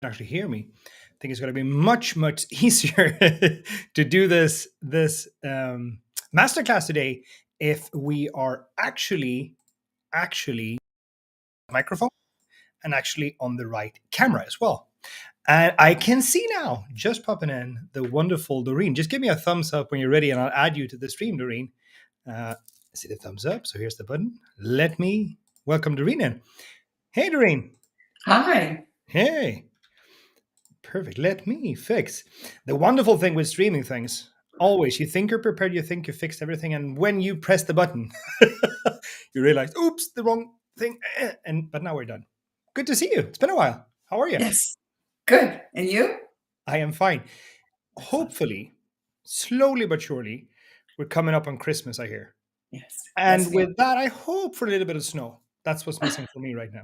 actually hear me, I think it's going to be much, much easier to do this masterclass today if we are actually microphone and actually on the right camera as well. And I can see now, just popping in, the wonderful Doreen. Just give me a thumbs up when you're ready, and I'll add you to the stream, Doreen. See the thumbs up? So here's the button. Let me welcome Doreen in. Hey, Doreen. Hi. Hey. Perfect. Let me fix. The wonderful thing with streaming things, always, you think you're prepared, you think you fixed everything, and when you press the button, you realize, oops, the wrong thing. But now we're done. Good to see you. It's been a while. How are you? Yes. Good. And you? I am fine. Hopefully, slowly but surely, we're coming up on Christmas, I hear. Yes. And Yes, with that, I hope for a little bit of snow. That's what's missing for me right now.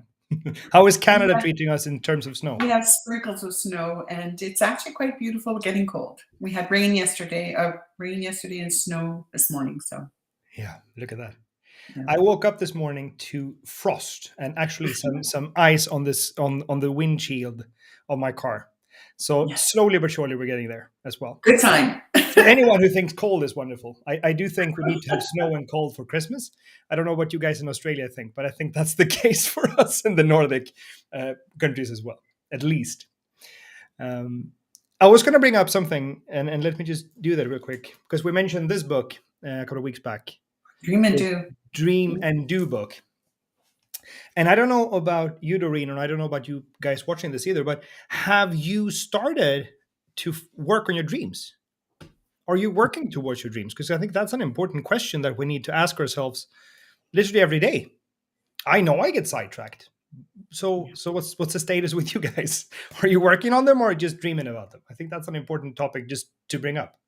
How is Canada treating us in terms of snow? we have sprinkles of snow, and it's actually quite beautiful, getting cold. We had rain yesterday and snow this morning. So Yeah, look at that. yeah. I woke up this morning to frost and actually some ice on the windshield of my car. So Yes. slowly but surely we're getting there as well. Good sign. For anyone who thinks cold is wonderful, I do think we need to have snow and cold for Christmas. I don't know what you guys in Australia think, but I think that's the case for us in the Nordic countries as well, at least. I was going to bring up something, and let me just do that real quick, because we mentioned this book a couple of weeks back. Dream and do. Dream and Do book. And I don't know about you, Doreen, and I don't know about you guys watching this either, but have you started to work on your dreams? Are you working towards your dreams? Because I think that's an important question that we need to ask ourselves literally every day. I know I get sidetracked. So what's the status with you guys? Are you working on them or just dreaming about them? I think that's an important topic just to bring up.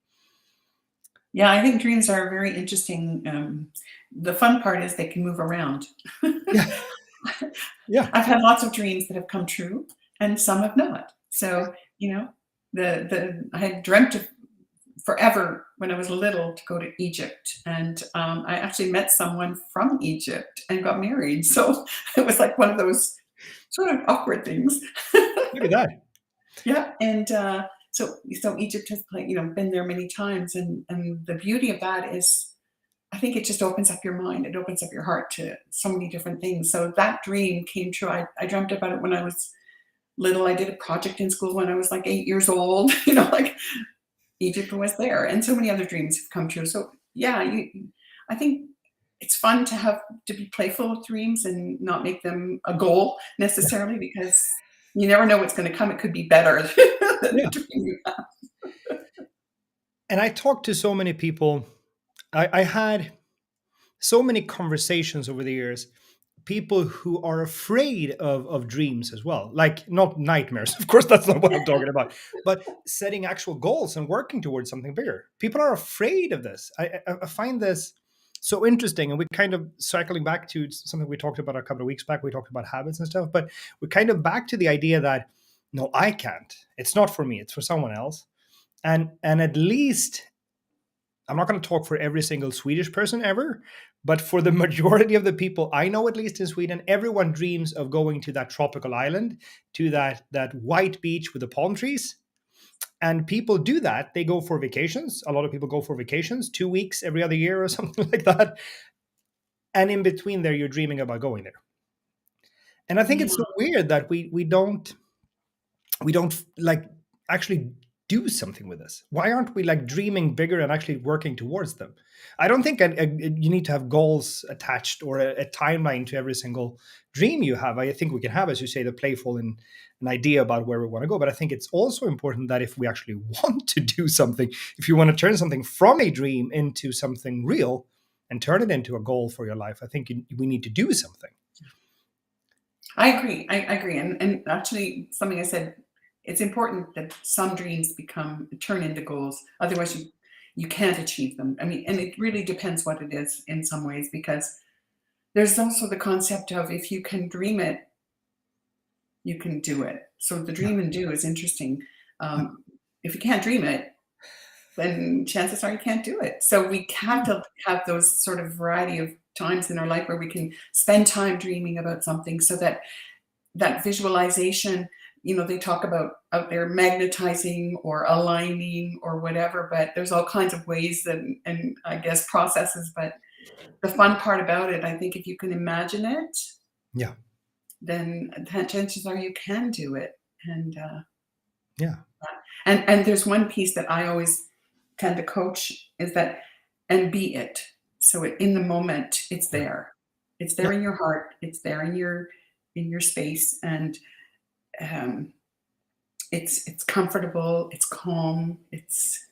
Yeah, I think dreams are very interesting. The fun part is they can move around. Yeah. Yeah. I've had lots of dreams that have come true, and some have not. So, I had dreamt of forever when I was little to go to Egypt, and I actually met someone from Egypt and got married. So it was like one of those sort of awkward things. Look at that. Yeah, and so Egypt has been there many times, and the beauty of that is, I think it just opens up your mind. It opens up your heart to so many different things. So that dream came true. I dreamt about it when I was little. I did a project in school when I was like 8 years old. Like Egypt was there, and so many other dreams have come true. So yeah, I think it's fun to be playful with dreams and not make them a goal necessarily, because you never know what's going to come. It could be better than the dream you have. And I talked to so many people. I had so many conversations over the years, people who are afraid of dreams as well, like not nightmares. Of course, that's not what I'm talking about, but setting actual goals and working towards something bigger. People are afraid of this. I find this so interesting. And we're kind of circling back to something we talked about a couple of weeks back. We talked about habits and stuff, but we're kind of back to the idea that, no, I can't. It's not for me. It's for someone else. And at least, I'm not going to talk for every single Swedish person ever, but for the majority of the people I know, at least in Sweden, everyone dreams of going to that tropical island, to that white beach with the palm trees. And people do that. They go for vacations. A lot of people go for vacations, 2 weeks every other year or something like that. And in between there, you're dreaming about going there. And I think it's so weird that we don't like actually do something with this. Why aren't we like dreaming bigger and actually working towards them? I don't think you need to have goals attached or a timeline to every single dream you have. I think we can have, as you say, the playful and an idea about where we want to go. But I think it's also important that if we actually want to do something, if you want to turn something from a dream into something real and turn it into a goal for your life, I think we need to do something. I agree. I agree. And actually, something I said, it's important that some dreams turn into goals. Otherwise, you can't achieve them. I mean, and it really depends what it is in some ways, because there's also the concept of, if you can dream it, you can do it. So the dream and do is interesting. If you can't dream it, then chances are you can't do it. So we have to have those sort of variety of times in our life where we can spend time dreaming about something, so that visualization they talk about out there magnetizing or aligning or whatever, but there's all kinds of ways and I guess processes. But the fun part about it, I think if you can imagine it, Yeah. then chances are you can do it. And Yeah. and there's one piece that I always tend to coach is that, and be it. So in the moment, it's Yeah. there. It's there Yeah. in your heart. It's there in your space, and um, it's comfortable. It's calm. It's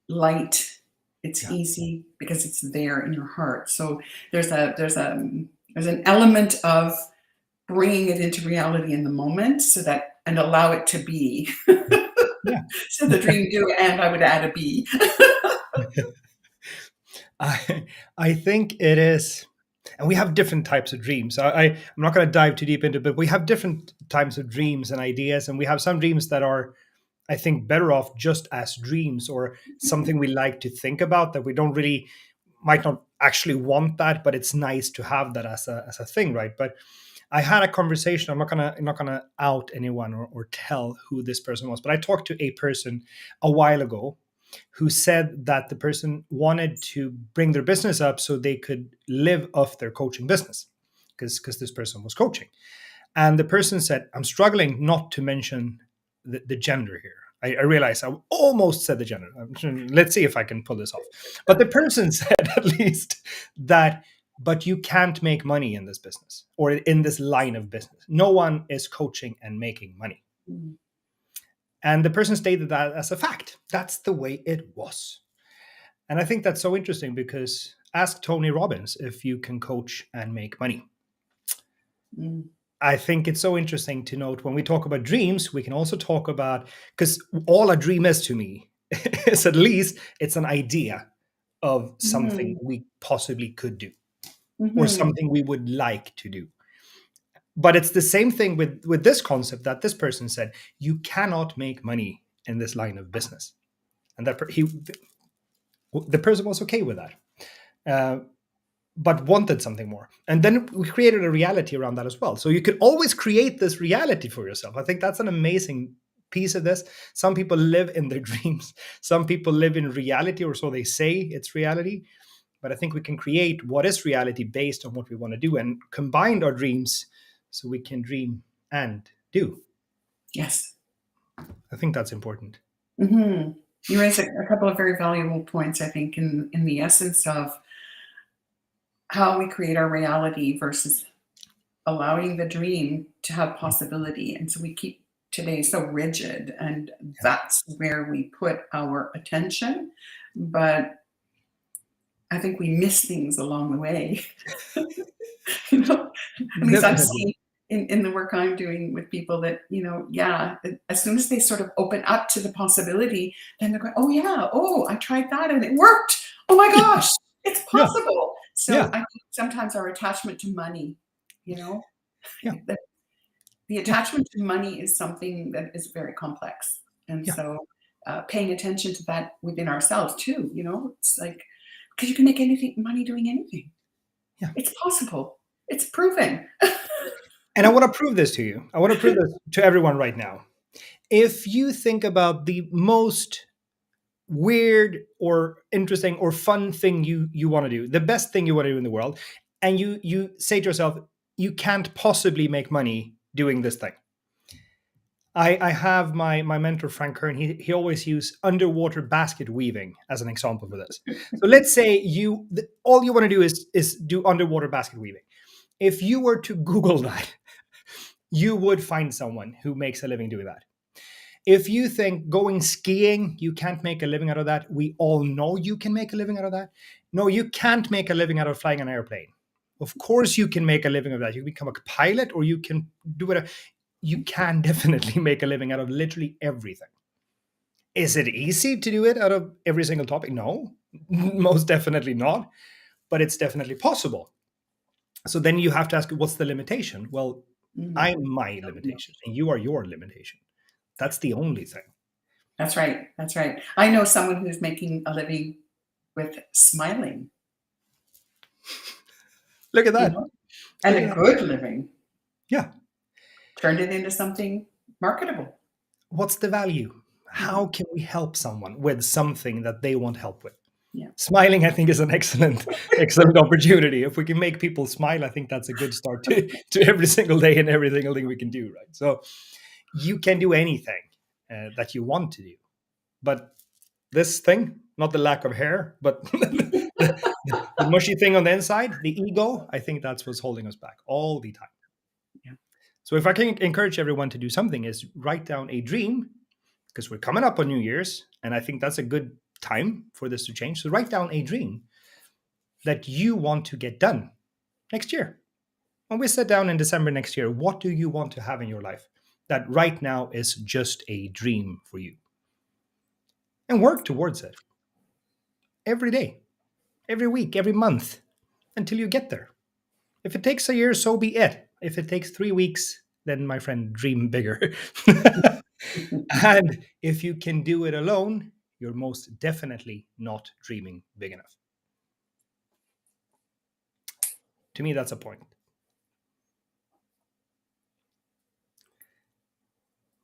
light. It's Yeah. easy because it's there in your heart. So there's an element of bringing it into reality in the moment, so that and allow it to be. Yeah. So the dream do, and I would add a B. I I think it is, and we have different types of dreams. I'm not going to dive too deep into it, but we have different types of dreams and ideas, and we have some dreams that are, I think, better off just as dreams or something we like to think about that we don't really might not actually want that, but it's nice to have that as a thing, right? But I had a conversation. I'm not gonna out anyone or tell who this person was, but I talked to a person a while ago who said that the person wanted to bring their business up so they could live off their coaching business because this person was coaching. And the person said, I'm struggling not to mention the gender here. I realize I almost said the gender. Let's see if I can pull this off. But the person said at least that, but you can't make money in this business or in this line of business. No one is coaching and making money. Mm. And the person stated that as a fact. That's the way it was. And I think that's so interesting because ask Tony Robbins if you can coach and make money. Mm. I think it's so interesting to note when we talk about dreams, we can also talk about, because all a dream is to me is at least it's an idea of something Mhm. we possibly could do or Mhm. something we would like to do. But it's the same thing with this concept that this person said, you cannot make money in this line of business. And the person was okay with that. But wanted something more. And then we created a reality around that as well. So you could always create this reality for yourself. I think that's an amazing piece of this. Some people live in their dreams, some people live in reality, or so they say it's reality. But I think we can create what is reality based on what we want to do and combine our dreams so we can dream and do. Yes. I think that's important. Mhm. You raise a couple of very valuable points, I think, in the essence of how we create our reality versus allowing the dream to have possibility. And so we keep today so rigid, and Yeah. that's where we put our attention. But I think we miss things along the way. You know, at least I've Definitely. seen in the work I'm doing with people that, yeah, as soon as they sort of open up to the possibility, then they're going, oh yeah, oh, I tried that and it worked. Oh my gosh, it's Yeah. possible. So Yeah. I think sometimes our attachment to money, you know, Yeah. the, the Yeah. attachment to money is something that is very complex. And Yeah. so paying attention to that within ourselves too, it's like, because you can make anything money doing anything. Yeah. It's possible. It's proven. And I want to prove this to you. I want to prove this to everyone right now. If you think about the most weird or interesting or fun thing you want to do, the best thing you want to do in the world, and you say to yourself, you can't possibly make money doing this thing. I have my mentor Frank Kern. He always use underwater basket weaving as an example for this. So let's say all you want to do is do underwater basket weaving. If you were to Google that, you would find someone who makes a living doing that. If you think going skiing, you can't make a living out of that, we all know you can make a living out of that. No, you can't make a living out of flying an airplane. Of course, you can make a living of that. You can become a pilot or you can do whatever. You can definitely make a living out of literally everything. Is it easy to do it out of every single topic? No, most definitely not, but it's definitely possible. So then you have to ask, what's the limitation? Well, Mm, I'm my limitation and you are your limitation. That's the only thing. that's right. That's right. I know someone who's making a living with smiling, Look at you that. know, and Look at a that. good living. Yeah. Turned it into something marketable. What's the value? Mhm. How can we help someone with something that they want help with? Yeah. Smiling, I think, is an excellent opportunity. If we can make people smile, I think that's a good start to every single day and every single thing we can do, right? So you can do anything that you want to do. But this thing, not the lack of hair, but the mushy thing on the inside, the ego, I think that's what's holding us back all the time. Yeah. So if I can encourage everyone to do something is write down a dream, because we're coming up on New Year's, and I think that's a good time for this to change. So write down a dream that you want to get done next year. When we sit down in December next year, what do you want to have in your life that right now is just a dream for you? And work towards it every day, every week, every month until you get there. If it takes a year, so be it. If it takes 3 weeks, then my friend, dream bigger. And if you can do it alone, you're most definitely not dreaming big enough. To me, that's a point.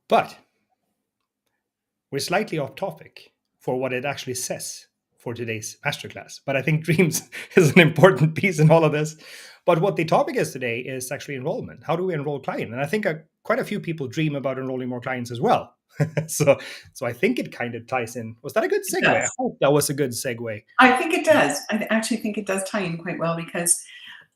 But we're slightly off topic for what it actually says for today's masterclass. But I think dreams is an important piece in all of this. But what the topic is today is actually enrollment. How do we enroll clients? And I think quite a few people dream about enrolling more clients as well. so, so I think it kind of ties in. Was that a good It segue? I does. hope that was a good segue. I think it does. I actually think it does tie in quite well because,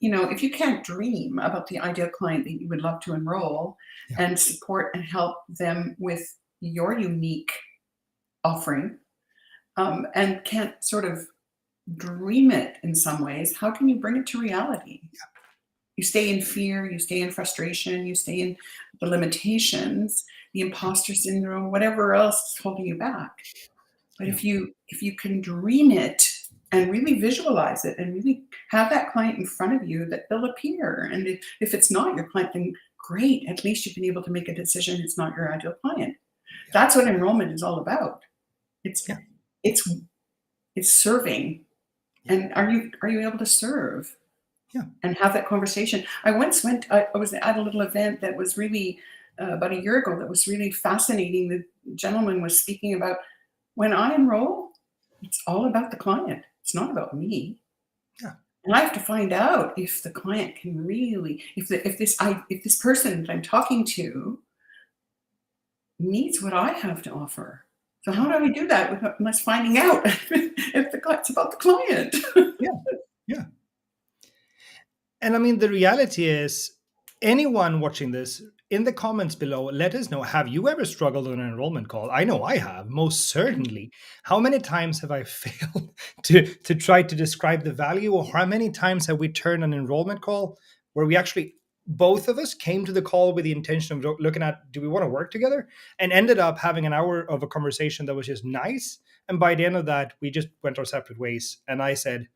if you can't dream about the ideal client that you would love to enroll Yeah, and support and help them with your unique offering, and can't sort of dream it in some ways, how can you bring it to reality? You stay in fear, you stay in frustration, you stay in the limitations, the imposter syndrome, whatever else is holding you back. But yeah, if you can dream it and really visualize it and really have that client in front of you, that they'll appear. And if it's not your client, then great. At least you've been able to make a decision it's not your ideal client. yeah, That's what enrollment is all about. It's yeah, it's it's serving. yeah, And are you able to serve yeah. and have that conversation? I was at a little event that was really about a year ago that was really fascinating. The gentleman was speaking about when I enroll, it's all about the client. It's not about me. Yeah. And I have to find out if the client can really, if this person that I'm talking to needs what I have to offer. So how do I do that without unless finding out if it's about the client? Yeah. Yeah. And I mean, the reality is, anyone watching this, in the comments below, let us know, have you ever struggled on an enrollment call? I know I have, most certainly. How many times have I failed to try to describe the value? Or how many times have we turned an enrollment call where we actually, both of us came to the call with the intention of looking at, do we want to work together? And ended up having an hour of a conversation that was just nice. And by the end of that, we just went our separate ways. And I said,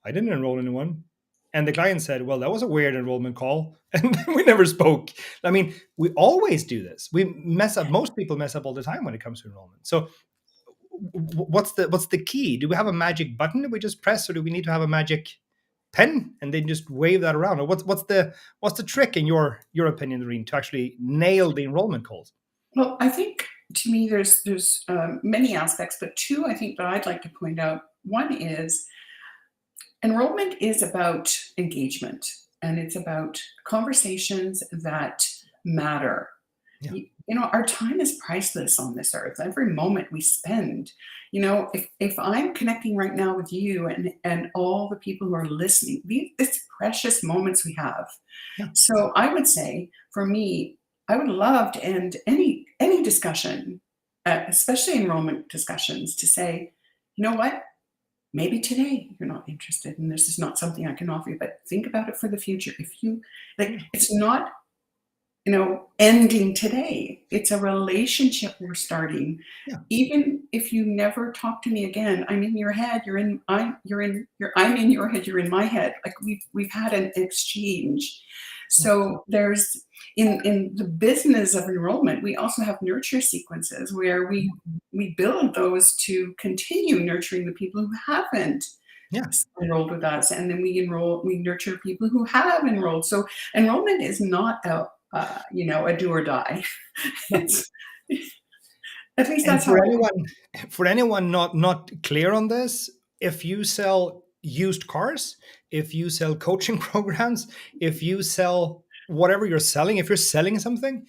I didn't enroll anyone. And the client said, well, that was a weird enrollment call. And we never spoke. I mean, we always do this. We mess up. Most people mess up all the time when it comes to enrollment. So what's the key? Do we have a magic button that we just press, or do we need to have a magic pen and then just wave that around? Or what's the trick in your opinion, Doreen, to actually nail the enrollment calls? Well, I think to me there's many aspects, but two I think that I'd like to point out. One is enrollment is about engagement and it's about conversations that matter. Yeah. Our time is priceless on this earth. Every moment we spend, if I'm connecting right now with you and all the people who are listening, it's precious moments we have. Yeah. So I would say for me, I would love to end any discussion, especially enrollment discussions, to say, you know what? Maybe today you're not interested and this is not something I can offer you, but think about it for the future. If you like, Yeah. it's not, ending today. It's a relationship we're starting. Yeah. Even if you never talk to me again, I'm in your head, I'm in your head, you're in my head. Like we've had an exchange. Yeah. So there's in the business of enrollment, we also have nurture sequences where we build those to continue nurturing the people who haven't Yeah. enrolled with us, and then we nurture people who have enrolled. So enrollment is not a do or die. It's, at least And that's how I. for anyone not clear on this, if you sell used cars, if you sell coaching programs, if you sell whatever you're selling, if you're selling something,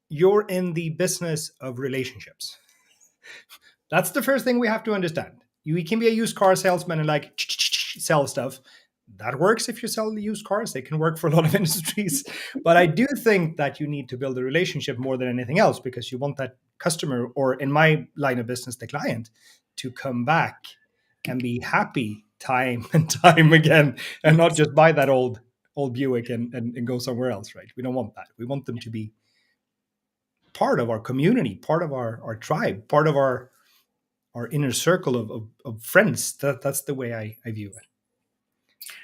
you're in the business of relationships. That's the first thing we have to understand. You can be a used car salesman and like sell stuff. That works if you sell used cars. They can work for a lot of industries. But I do think that you need to build a relationship more than anything else, because you want that customer, or in my line of business, the client, to come back and be happy time and time again, and not just buy that old Buick and go somewhere else, right? We don't want that. We want them to be part of our community, part of our tribe, part of our inner circle of friends. That's the way I view it.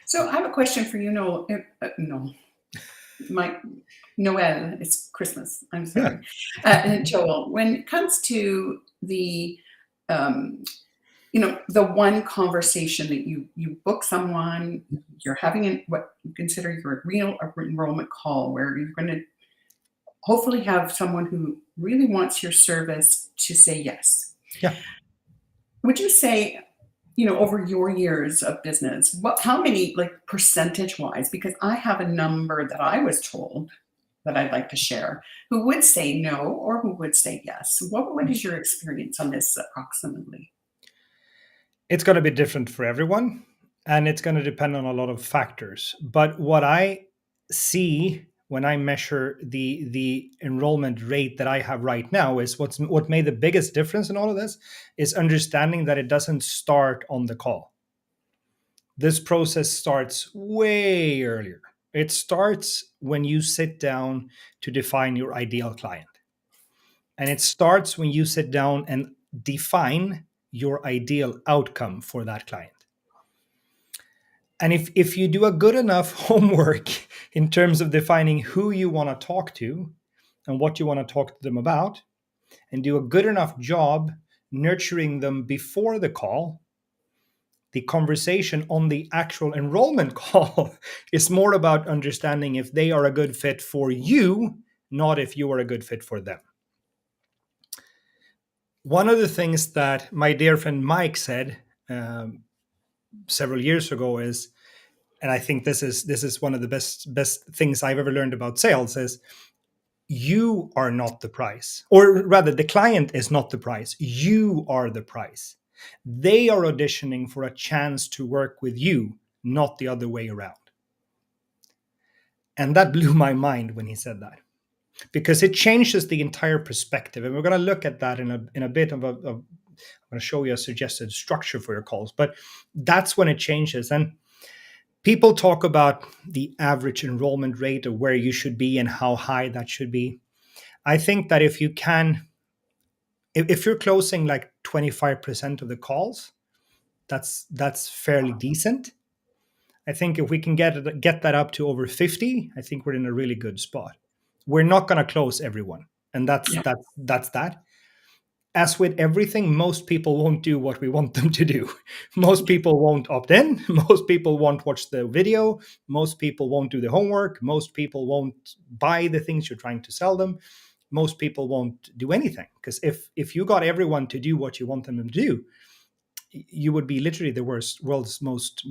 So I have a question for you, Noel. No, my Noel. It's Christmas. I'm Yeah. sorry, Joel. When it comes to the um, the one conversation that you book someone, you're having what you consider your real enrollment call, where you're going to hopefully have someone who really wants your service to say yes. Yeah. Would you say, over your years of business, how many, like, percentage wise, because I have a number that I was told that I'd like to share, who would say no or who would say yes? What is your experience on this approximately? It's going to be different for everyone, and it's going to depend on a lot of factors. But what I see when I measure the enrollment rate that I have right now is what made the biggest difference in all of this is understanding that it doesn't start on the call. This process starts way earlier. It starts when you sit down to define your ideal client. And it starts when you sit down and define your ideal outcome for that client. And if you do a good enough homework in terms of defining who you want to talk to and what you want to talk to them about, and do a good enough job nurturing them before the call, the conversation on the actual enrollment call is more about understanding if they are a good fit for you, not if you are a good fit for them. One of the things that my dear friend Mike said several years ago is, and I think this is one of the best things I've ever learned about sales, is you are not the price, or rather, the client is not the price. You are the price. They are auditioning for a chance to work with you, not the other way around. And that blew my mind when he said that, because it changes the entire perspective. And we're going to look at that in a bit of I'm going to show you a suggested structure for your calls, but that's when it changes. And people talk about the average enrollment rate of where you should be and how high that should be. I think that if you're closing like 25% of the calls, that's fairly decent. I think if we can get that up to over 50, I think we're in a really good spot. We're not going to close everyone, and that's Yeah. that. As with everything, most people won't do what we want them to do. Most people won't opt in. Most people won't watch the video. Most people won't do the homework. Most people won't buy the things you're trying to sell them. Most people won't do anything, because if you got everyone to do what you want them to do, you would be literally the world's most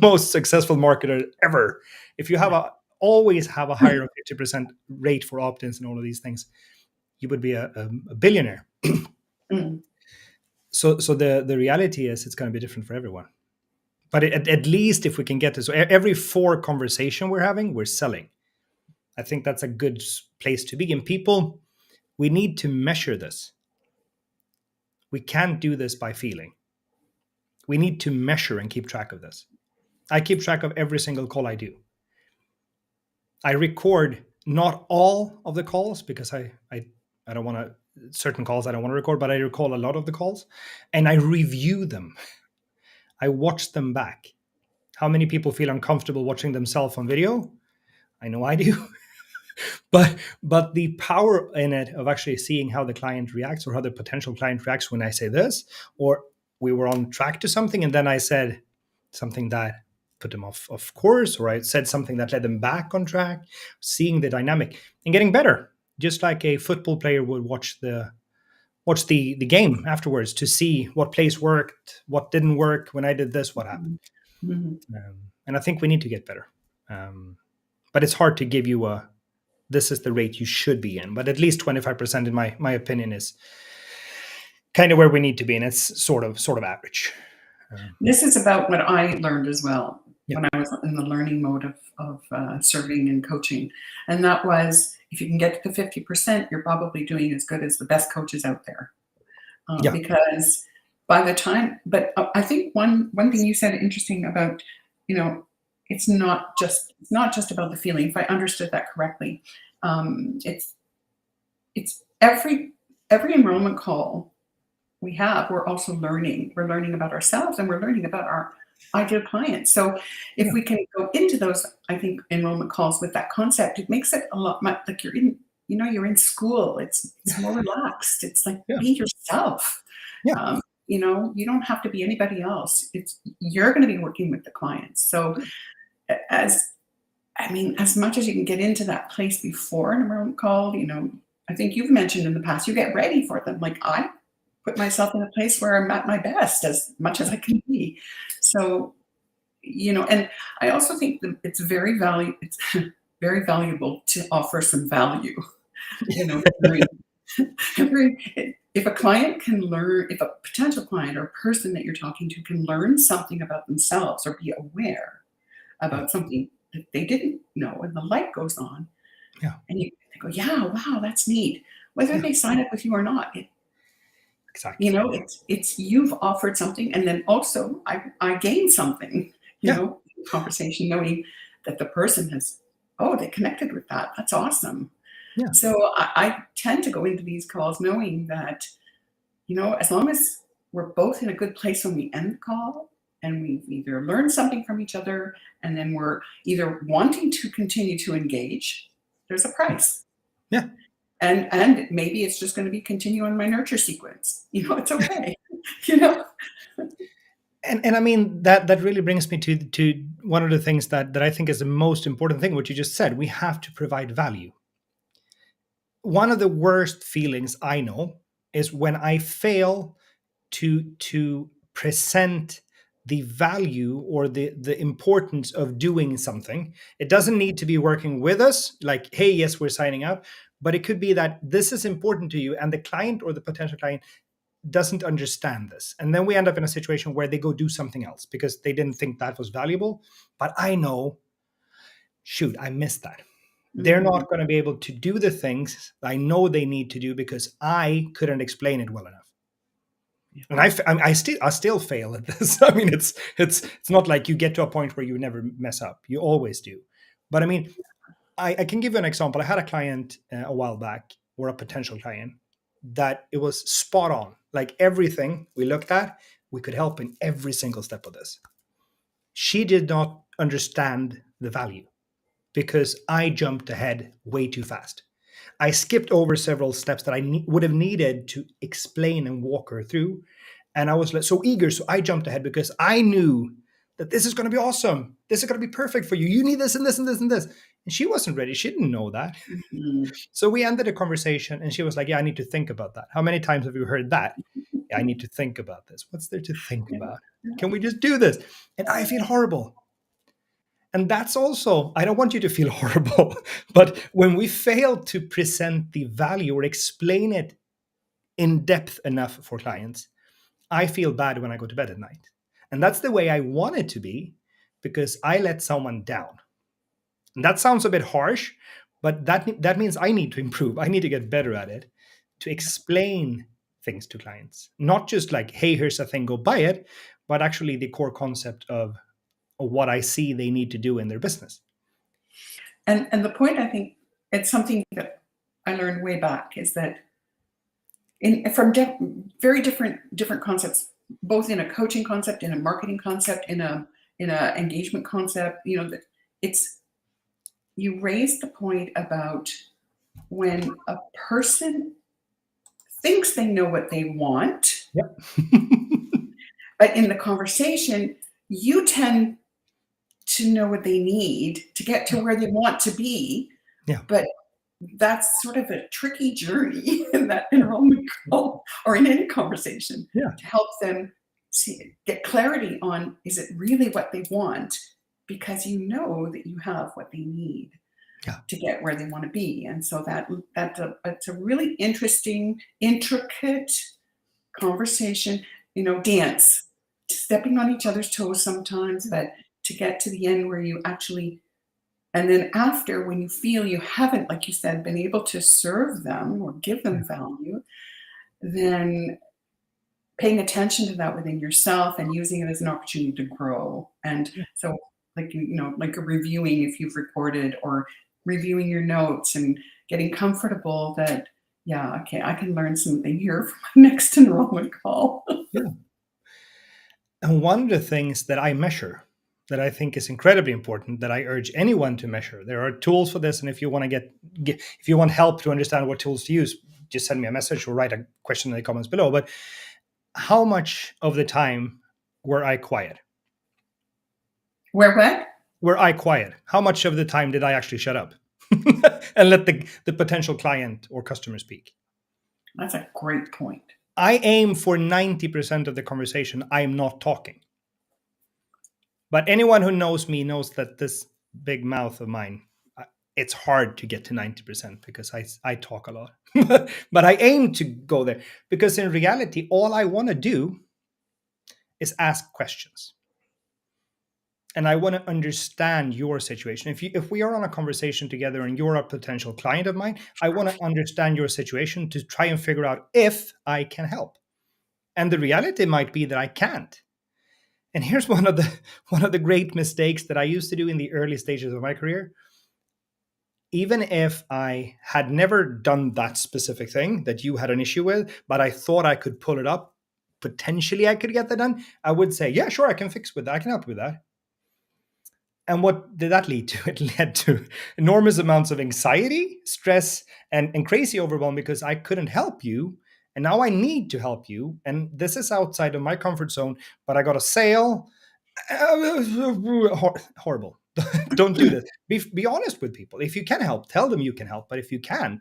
most successful marketer ever. If you always have a higher 50% rate for opt-ins and all of these things, you would be a billionaire. Mm. So the reality is it's going to be different for everyone. But at least if we can get this, so every 4 conversation we're having, we're selling. I think that's a good place to be. And people, we need to measure this. We can't do this by feeling. We need to measure and keep track of this. I keep track of every single call I do. I record not all of the calls, because I don't want to, certain calls I don't want to record, but I record a lot of the calls, and I review them. I watch them back. How many people feel uncomfortable watching themselves on video? I know I do. but the power in it of actually seeing how the client reacts, or how the potential client reacts when I say this, or we were on track to something and then I said something that put them off course, or I said something that led them back on track, seeing the dynamic and getting better, just like a football player would watch the game afterwards to see what plays worked, what didn't work when I did this, what happened. Mhm. And I think we need to get better. But it's hard to give you a this is the rate you should be in. But at least 25%, in my opinion, is kind of where we need to be, and it's sort of average. This is about what I learned as well Yeah. when I was in the learning mode of serving and coaching. And that was, if you can get to the 50%, you're probably doing as good as the best coaches out there. Yeah. Because by the time, but I think one thing you said interesting about, it's not just about the feeling. If I understood that correctly, it's every enrollment call we have, we're also learning. We're learning about ourselves, and we're learning about our ideal clients. So if Yeah. we can go into those, I think, enrollment calls with that concept, it makes it a lot like you're in school. It's more relaxed. It's like, Yeah. be yourself. Yeah. You don't have to be anybody else. You're going to be working with the clients. So as much as you can get into that place before an enrollment call, I think you've mentioned in the past, you get ready for them. Like, I put myself in a place where I'm at my best as much as I can be. So, and I also think that it's very very valuable to offer some value. If a client can learn, if a potential client or person that you're talking to can learn something about themselves or be aware Yeah. about something that they didn't know, and the light goes on, Yeah. and you go, yeah, wow, that's neat. Whether Yeah. they sign up with you or not, Exactly. it's you've offered something, and then also I gained something, Yeah. conversation, knowing that the person they connected with that. That's awesome. Yeah. So I tend to go into these calls knowing that, as long as we're both in a good place when we end the call, and we've either learned something from each other, and then we're either wanting to continue to engage, there's a price. Yeah. And maybe it's just going to be continue on my nurture sequence. It's okay. you know. And I mean that really brings me to one of the things that I think is the most important thing, what you just said. We have to provide value. One of the worst feelings I know is when I fail to present the value or the importance of doing something. It doesn't need to be working with us, like, hey, yes, we're signing up, but it could be that this is important to you, and the client or the potential client doesn't understand this. And then we end up in a situation where they go do something else because they didn't think that was valuable. But I know, shoot, I missed that. They're Mhm. not going to be able to do the things I know they need to do because I couldn't explain it well enough. Yeah. And I still fail at this. I mean, it's not like you get to a point where you never mess up. You always do. But I mean, I can give you an example. I had a client a while back, or a potential client, that it was spot on. Like, everything we looked at, we could help in every single step of this. She did not understand the value because I jumped ahead way too fast. I skipped over several steps that I would have needed to explain and walk her through. And I was so eager. So I jumped ahead because I knew that this is going to be awesome. This is going to be perfect for you. You need this and this and this and this. And she wasn't ready. She didn't know that. Mhm. So we ended the conversation and she was like, yeah, I need to think about that. How many times have you heard that? Yeah, I need to think about this. What's there to think Yeah. about? Yeah. Can we just do this? And I feel horrible. And that's also, I don't want you to feel horrible, but when we fail to present the value or explain it in depth enough for clients, I feel bad when I go to bed at night. And that's the way I want it to be, because I let someone down. And that sounds a bit harsh, but that means I need to improve. I need to get better at it, to explain things to clients. Not just like, hey, here's a thing, go buy it, but actually the core concept of what I see they need to do in their business. And the point, I think, it's something that I learned way back, is that from very different concepts, both in a coaching concept, in a marketing concept, in a engagement concept, that it's you raised the point about when a person thinks they know what they want, Yep. but in the conversation, you tend to know what they need to get to where they want to be. Yeah. But that's sort of a tricky journey in that enrollment call or in any conversation Yeah. to help them get clarity on, is it really what they want? Because you know that you have what they need Yeah. to get where they want to be. And so that's a really interesting, intricate conversation, dance, stepping on each other's toes sometimes, but to get to the end where you actually, and then after, when you feel you haven't, like you said, been able to serve them or give Yeah. them value, then paying attention to that within yourself and using it as an opportunity to grow. And Yeah. so, like, like a reviewing if you've recorded, or reviewing your notes and getting comfortable that, yeah, okay, I can learn something here for my next enrollment call. Yeah. And one of the things that I measure that I think is incredibly important, that I urge anyone to measure. There are tools for this, and if you want to if you want help to understand what tools to use, just send me a message or write a question in the comments below. But how much of the time were I quiet? Where what? Were I quiet? How much of the time did I actually shut up and let the potential client or customer speak? That's a great point. I aim for 90% of the conversation I'm not talking. But anyone who knows me knows that this big mouth of mine, it's hard to get to 90% because I talk a lot. But I aim to go there because in reality, all I want to do is ask questions. And I want to understand your situation. If we are on a conversation together and you're a potential client of mine, I want to understand your situation to try and figure out if I can help. And the reality might be that I can't. And here's one of the great mistakes that I used to do in the early stages of my career. Even if I had never done that specific thing that you had an issue with, but I thought I could pull it up, potentially I could get that done, I would say, yeah, sure, I can fix with that. I can help with that. And what did that lead to? It led to enormous amounts of anxiety, stress, and crazy overwhelm because I couldn't help you. And now I need to help you. And this is outside of my comfort zone, but I got a sale. Horrible. Don't do this. Be honest with people. If you can help, tell them you can help. But if you can't,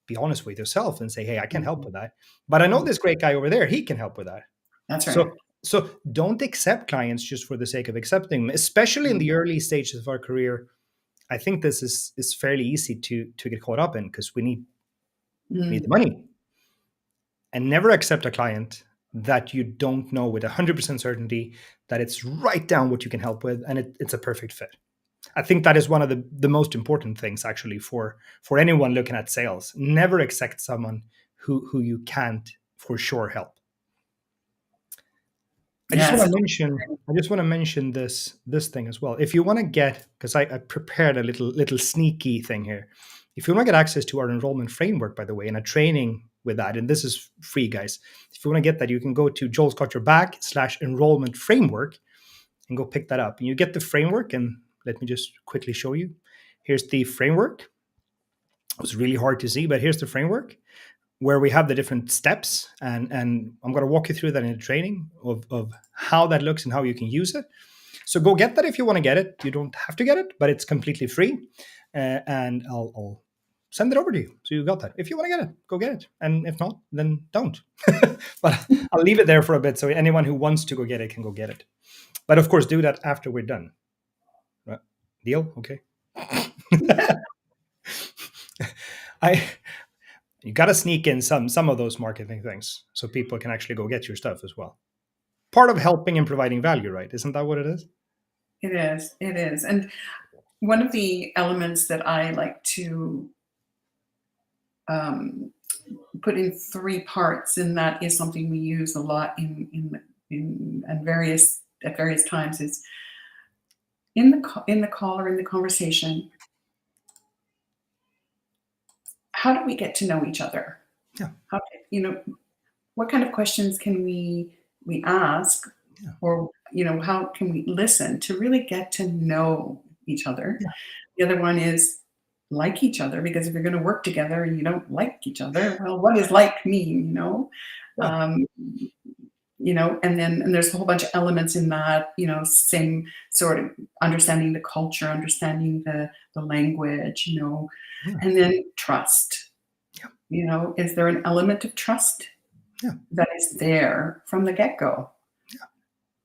be honest with yourself and say, hey, I can help with that. But I know this great guy over there, he can help with that. That's right. So don't accept clients just for the sake of accepting them, especially in the early stages of our career. I think this is fairly easy to get caught up in because we need Mm. the money. And never accept a client that you don't know with 100% certainty that it's right down what you can help with and it's a perfect fit. I think that is one of the most important things actually for anyone looking at sales. Never accept someone who you can't for sure help. I just Yes. want to mention this thing as well. If you want to get, because I prepared a little sneaky thing here. If you want to get access to our enrollment framework, by the way, and a training with that, and this is free, guys. If you want to get that, you can go to joelsgotyourback/enrollment framework and go pick that up. And you get the framework, and let me just quickly show you. Here's the framework. It was really hard to see, but here's the framework where we have the different steps, and I'm going to walk you through that in the training of how that looks and how you can use it. So go get that if you want to get it. You don't have to get it, but it's completely free, and I'll send it over to you. So you got that. If you want to get it, go get it, and if not, then don't. But I'll leave it there for a bit so anyone who wants to go get it can go get it. But of course, do that after we're done. Right? Deal? Okay. You got to sneak in some of those marketing things so people can actually go get your stuff as well. Part of helping and providing value, right? Isn't that what it is? It is. It is. And one of the elements that I like to put in 3 parts, and that is something we use a lot in various times, is in the call or in the conversation. How do we get to know each other? Yeah. How, what kind of questions can we ask, Yeah. or how can we listen to really get to know each other? Yeah. The other one is like each other, because if you're going to work together and you don't like each other, well, what does like mean? Yeah. and there's a whole bunch of elements in that, same sort of understanding the culture, understanding the language, Yeah. and then trust. Yeah. Is there an element of trust Yeah. that is there from the get-go?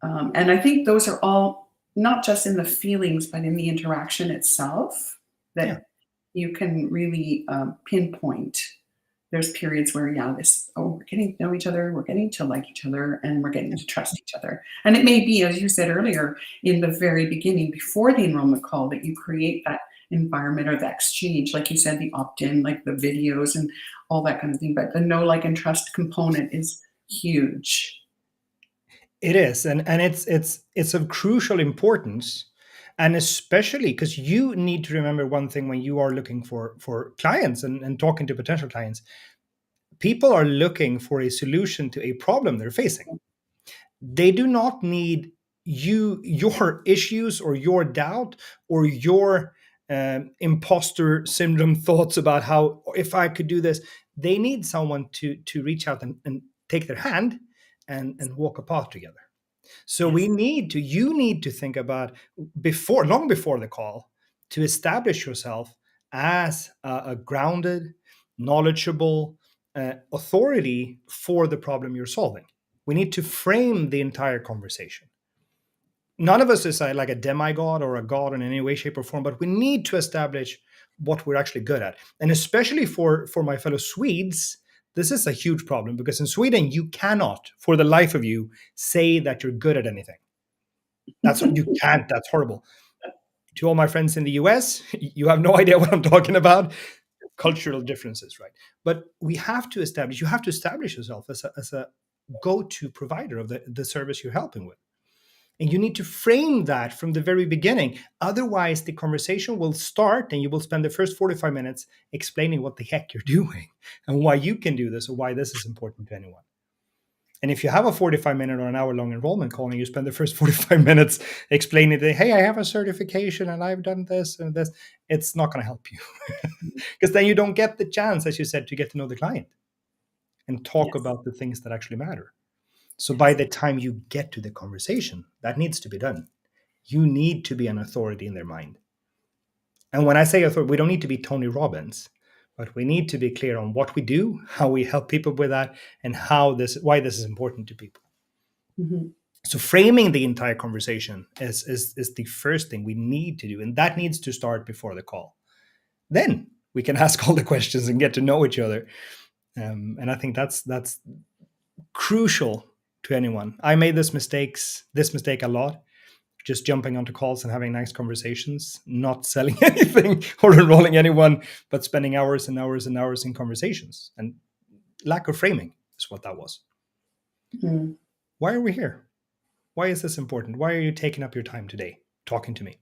Yeah. And I think those are all not just in the feelings, but in the interaction itself Yeah. that you can really pinpoint. There's periods where, we're getting to know each other, we're getting to like each other, and we're getting to trust each other. And it may be, as you said earlier, in the very beginning, before the enrollment call, that you create that environment or that exchange, like you said, the opt-in, like the videos and all that kind of thing. But the know, like, and trust component is huge. It is, and it's of crucial importance, and especially because you need to remember one thing when you are looking for clients and talking to potential clients. People are looking for a solution to a problem they're facing. They do not need your issues or your doubt or your imposter syndrome thoughts about how if I could do this. They need someone to reach out and take their hand and walk a path together. So Yes. you need to think about long before the call to establish yourself as a grounded, knowledgeable authority for the problem you're solving. We need to frame the entire conversation. None of us is like a demigod or a god in any way, shape, or form, but we need to establish what we're actually good at. And especially for my fellow Swedes, this is a huge problem because in Sweden, you cannot, for the life of you, say that you're good at anything. You can't. That's horrible. To all my friends in the US, you have no idea what I'm talking about. Cultural differences, right? But you have to establish yourself as a go-to provider of the service you're helping with. And you need to frame that from the very beginning. Otherwise, the conversation will start and you will spend the first 45 minutes explaining what the heck you're doing and why you can do this or why this is important to anyone. And if you have a 45-minute or an hour-long enrollment call and you spend the first 45 minutes explaining that, hey, I have a certification and I've done this and this, it's not going to help you. Because then you don't get the chance, as you said, to get to know the client and talk Yes. about the things that actually matter. So by Yes. the time you get to the conversation, that needs to be done. You need to be an authority in their mind. And when I say authority, we don't need to be Tony Robbins, but we need to be clear on what we do, how we help people with that, and why this is important to people. Mm-hmm. So framing the entire conversation is the first thing we need to do, and that needs to start before the call. Then we can ask all the questions and get to know each other. And I think that's crucial to anyone. I made this mistake a lot, just jumping onto calls and having nice conversations, not selling anything or enrolling anyone, but spending hours and hours and hours in conversations. And lack of framing is what that was. Mm-hmm. Why are we here? Why is this important? Why are you taking up your time today talking to me?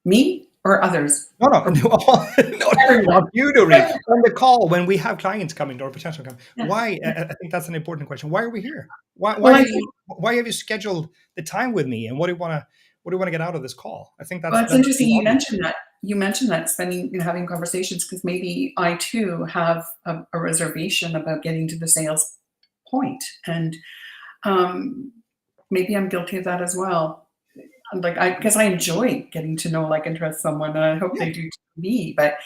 Me or others? No, Or not everyone. you, Doreen. On the call, when we have clients coming or potential coming, Yeah. why? I think that's an important question. Why are we here? Well, I think Why have you scheduled the time with me? And what do you want to get out of this call? I think well, it's that's interesting you invaluable. mentioned that. You mentioned that spending, having conversations, because maybe I too have a reservation about getting to the sales point, and um, maybe I'm guilty of that as well. Like because I enjoy getting to know, like, and trust someone, and I hope Yeah, they do to me. But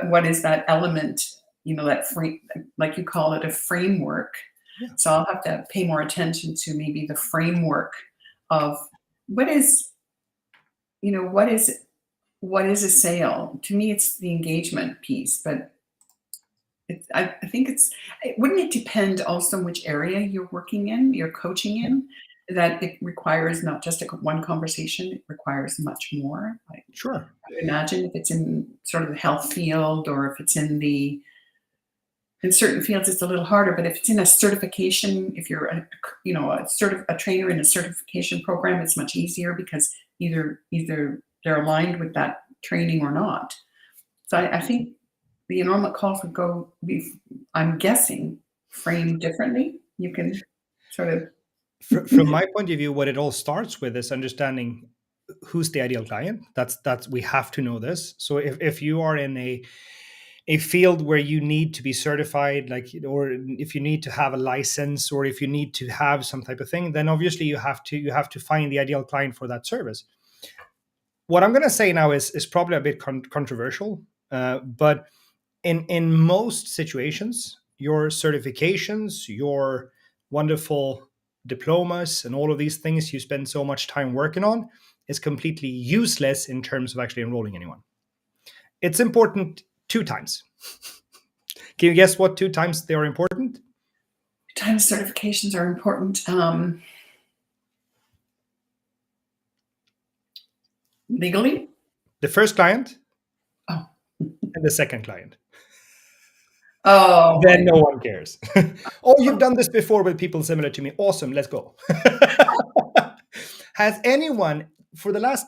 what is that element? That frame, like you call it, a framework. yeah, So I'll have to pay more attention to maybe the framework of what is, what is what is a sale? To me, it's the engagement piece, but I think wouldn't it depend also on which area you're working in, you're coaching yeah. in, that it requires not just one conversation, it requires much more. I Sure. would imagine if it's in sort of the health field, or if it's in certain fields, it's a little harder. But if it's in a certification, if you're a trainer in a certification program, it's much easier because either they're aligned with that training or not. So I think the enrollment calls would I'm guessing, framed differently. You can sort of. From my point of view, what it all starts with is understanding who's the ideal client. That's we have to know this. So if you are in a field where you need to be certified, like, or if you need to have a license, or if you need to have some type of thing, then obviously you have to find the ideal client for that service. What I'm going to say now is probably a bit controversial, but in most situations, your certifications, your wonderful diplomas, and all of these things you spend so much time working on is completely useless in terms of actually enrolling anyone. It's important 2 times. Can you guess what 2 times they are important? Times certifications are important. Legally? The first client Oh. and the second client. Oh. Then no one cares. Oh, you've done this before with people similar to me. Awesome, let's go. Has anyone for the last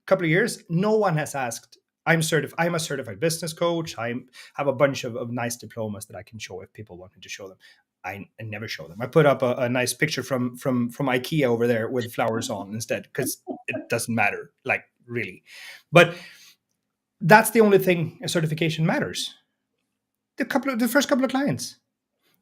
couple of years, no one has asked, I'm a certified business coach. I have a bunch of nice diplomas that I can show if people wanted to show them. I never show them. I put up a nice picture from IKEA over there with flowers on instead, because it doesn't matter, like, really. But that's the only thing a certification matters. The first couple of clients.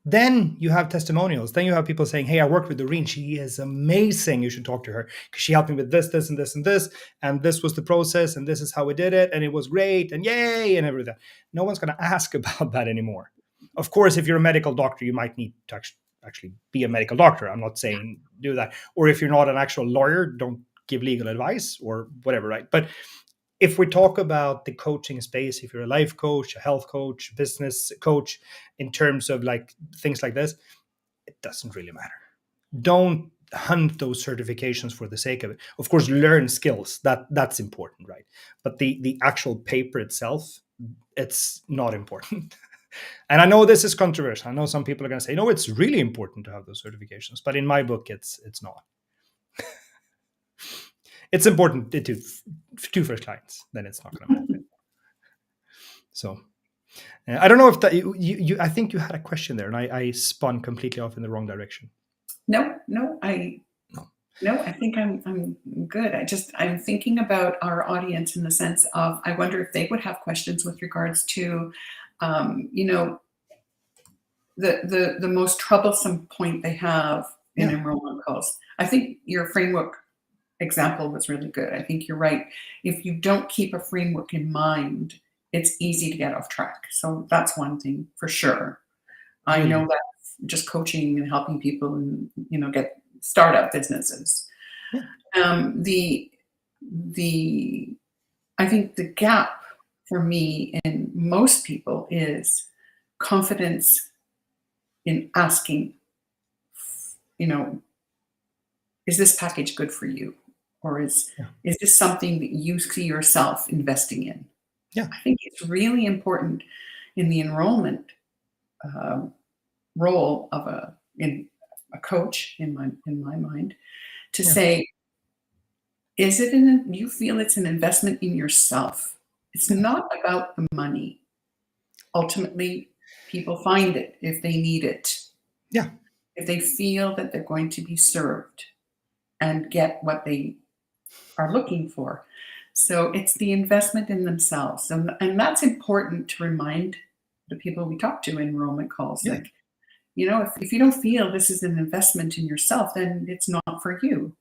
Then you have testimonials. Then you have people saying, hey, I worked with Doreen. She is amazing. You should talk to her because she helped me with this, this, and this, and this. And this was the process. And this is how we did it. And it was great. And yay, and everything. No one's going to ask about that anymore. Of course, if you're a medical doctor, you might need to actually be a medical doctor. I'm not saying do that. Or if you're not an actual lawyer, don't give legal advice or whatever, right? But if we talk about the coaching space, if you're a life coach, a health coach, business coach, in terms of like things like this, it doesn't really matter. Don't hunt those certifications for the sake of it. Of course, learn skills. That's important, right? But the actual paper itself, it's not important. And I know this is controversial. I know some people are going to say, no, it's really important to have those certifications. But in my book, it's not. It's important to first clients, then it's not going to matter. So I don't know if that you I think you had a question there, and I spun completely off in the wrong direction. No, I think I'm good. I'm thinking about our audience in the sense of, I wonder if they would have questions with regards to, the most troublesome point they have in enrollment calls. I think your framework example was really good. I think you're right. If you don't keep a framework in mind, it's easy to get off track. So that's one thing for sure. I know that just coaching and helping people and get startup businesses. The I think the gap for me and most people is confidence in asking, is this package good for you? Or is this something that you see yourself investing in? Yeah. I think it's really important in the enrollment role of a coach in my mind to say, is it you feel it's an investment in yourself? It's not about the money. Ultimately, people find it if they need it. Yeah. If they feel that they're going to be served and get what they are looking for. So it's the investment in themselves. And that's important to remind the people we talk to in enrollment calls. Yeah. Like, if you don't feel this is an investment in yourself, then it's not for you.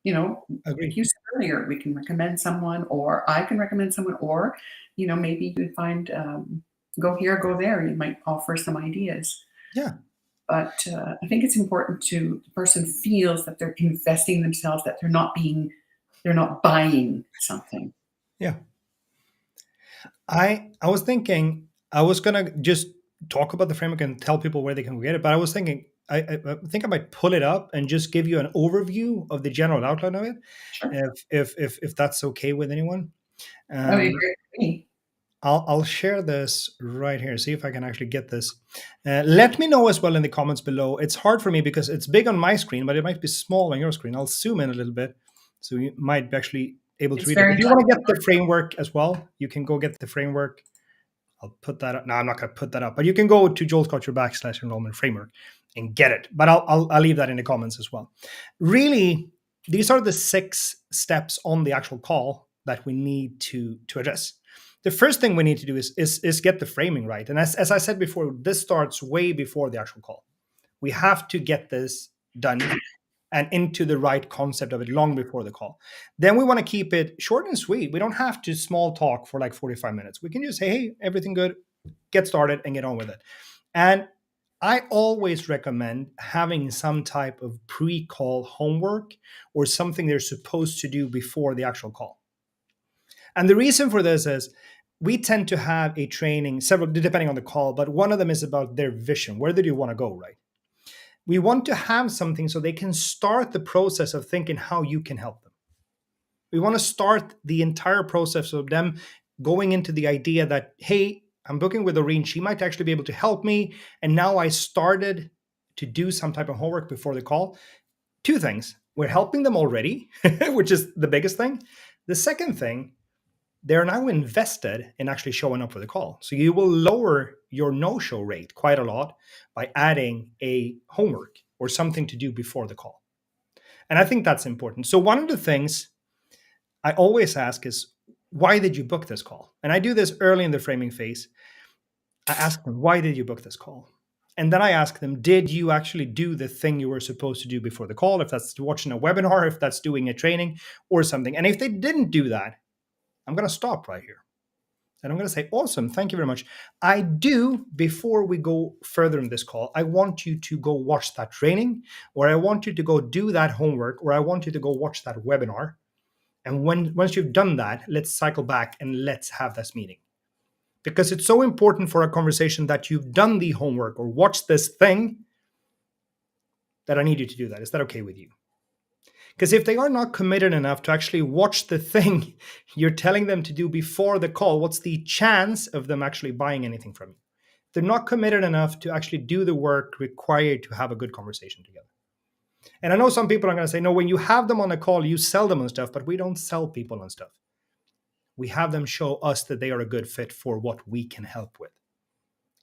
Agreed. Like you said earlier, we can recommend someone, or I can recommend someone, or, maybe you find, go here, go there. You might offer some ideas. Yeah. But I think it's important the person feels that they're investing themselves, that they're not buying something. Yeah. I was thinking I was gonna just talk about the framework and tell people where they can get it, but I was thinking I think I might pull it up and just give you an overview of the general outline of it, Sure. if that's okay with anyone. That would be great for me. I'll share this right here. See if I can actually get this. Let me know as well in the comments below. It's hard for me because it's big on my screen, but it might be small on your screen. I'll zoom in a little bit, so you might be actually able to read it. If you want to get the framework as well, you can go get the framework. I'll put that up. No, I'm not going to put that up, but you can go to joelsculture/enrollment framework and get it. But I'll leave that in the comments as well. Really, these are the 6 steps on the actual call that we need to address. The first thing we need to do is get the framing right. And as I said before, this starts way before the actual call. We have to get this done and into the right concept of it long before the call. Then we want to keep it short and sweet. We don't have to small talk for like 45 minutes. We can just say, hey, everything good, get started and get on with it. And I always recommend having some type of pre call homework or something they're supposed to do before the actual call. And the reason for this is we tend to have a training, several, depending on the call, but one of them is about their vision. Where do you want to go, right? We want to have something so they can start the process of thinking how you can help them. We want to start the entire process of them going into the idea that, hey, I'm booking with Doreen. She might actually be able to help me. And now I started to do some type of homework before the call. Two things. We're helping them already, which is the biggest thing. The second thing, they're now invested in actually showing up for the call. So you will lower your no-show rate quite a lot by adding a homework or something to do before the call. And I think that's important. So one of the things I always ask is, why did you book this call? And I do this early in the framing phase. I ask them, why did you book this call? And then I ask them, did you actually do the thing you were supposed to do before the call? If that's watching a webinar, if that's doing a training or something. And if they didn't do that, I'm going to stop right here. And I'm going to say, awesome, thank you very much. I do, before we go further in this call, I want you to go watch that training, or I want you to go do that homework, or I want you to go watch that webinar. And once you've done that, let's cycle back and let's have this meeting. Because it's so important for a conversation that you've done the homework or watched this thing that I need you to do that. Is that okay with you? Because if they are not committed enough to actually watch the thing you're telling them to do before the call, what's the chance of them actually buying anything from you? They're not committed enough to actually do the work required to have a good conversation together. And I know some people are going to say, no, when you have them on a call, you sell them on stuff, but we don't sell people on stuff. We have them show us that they are a good fit for what we can help with.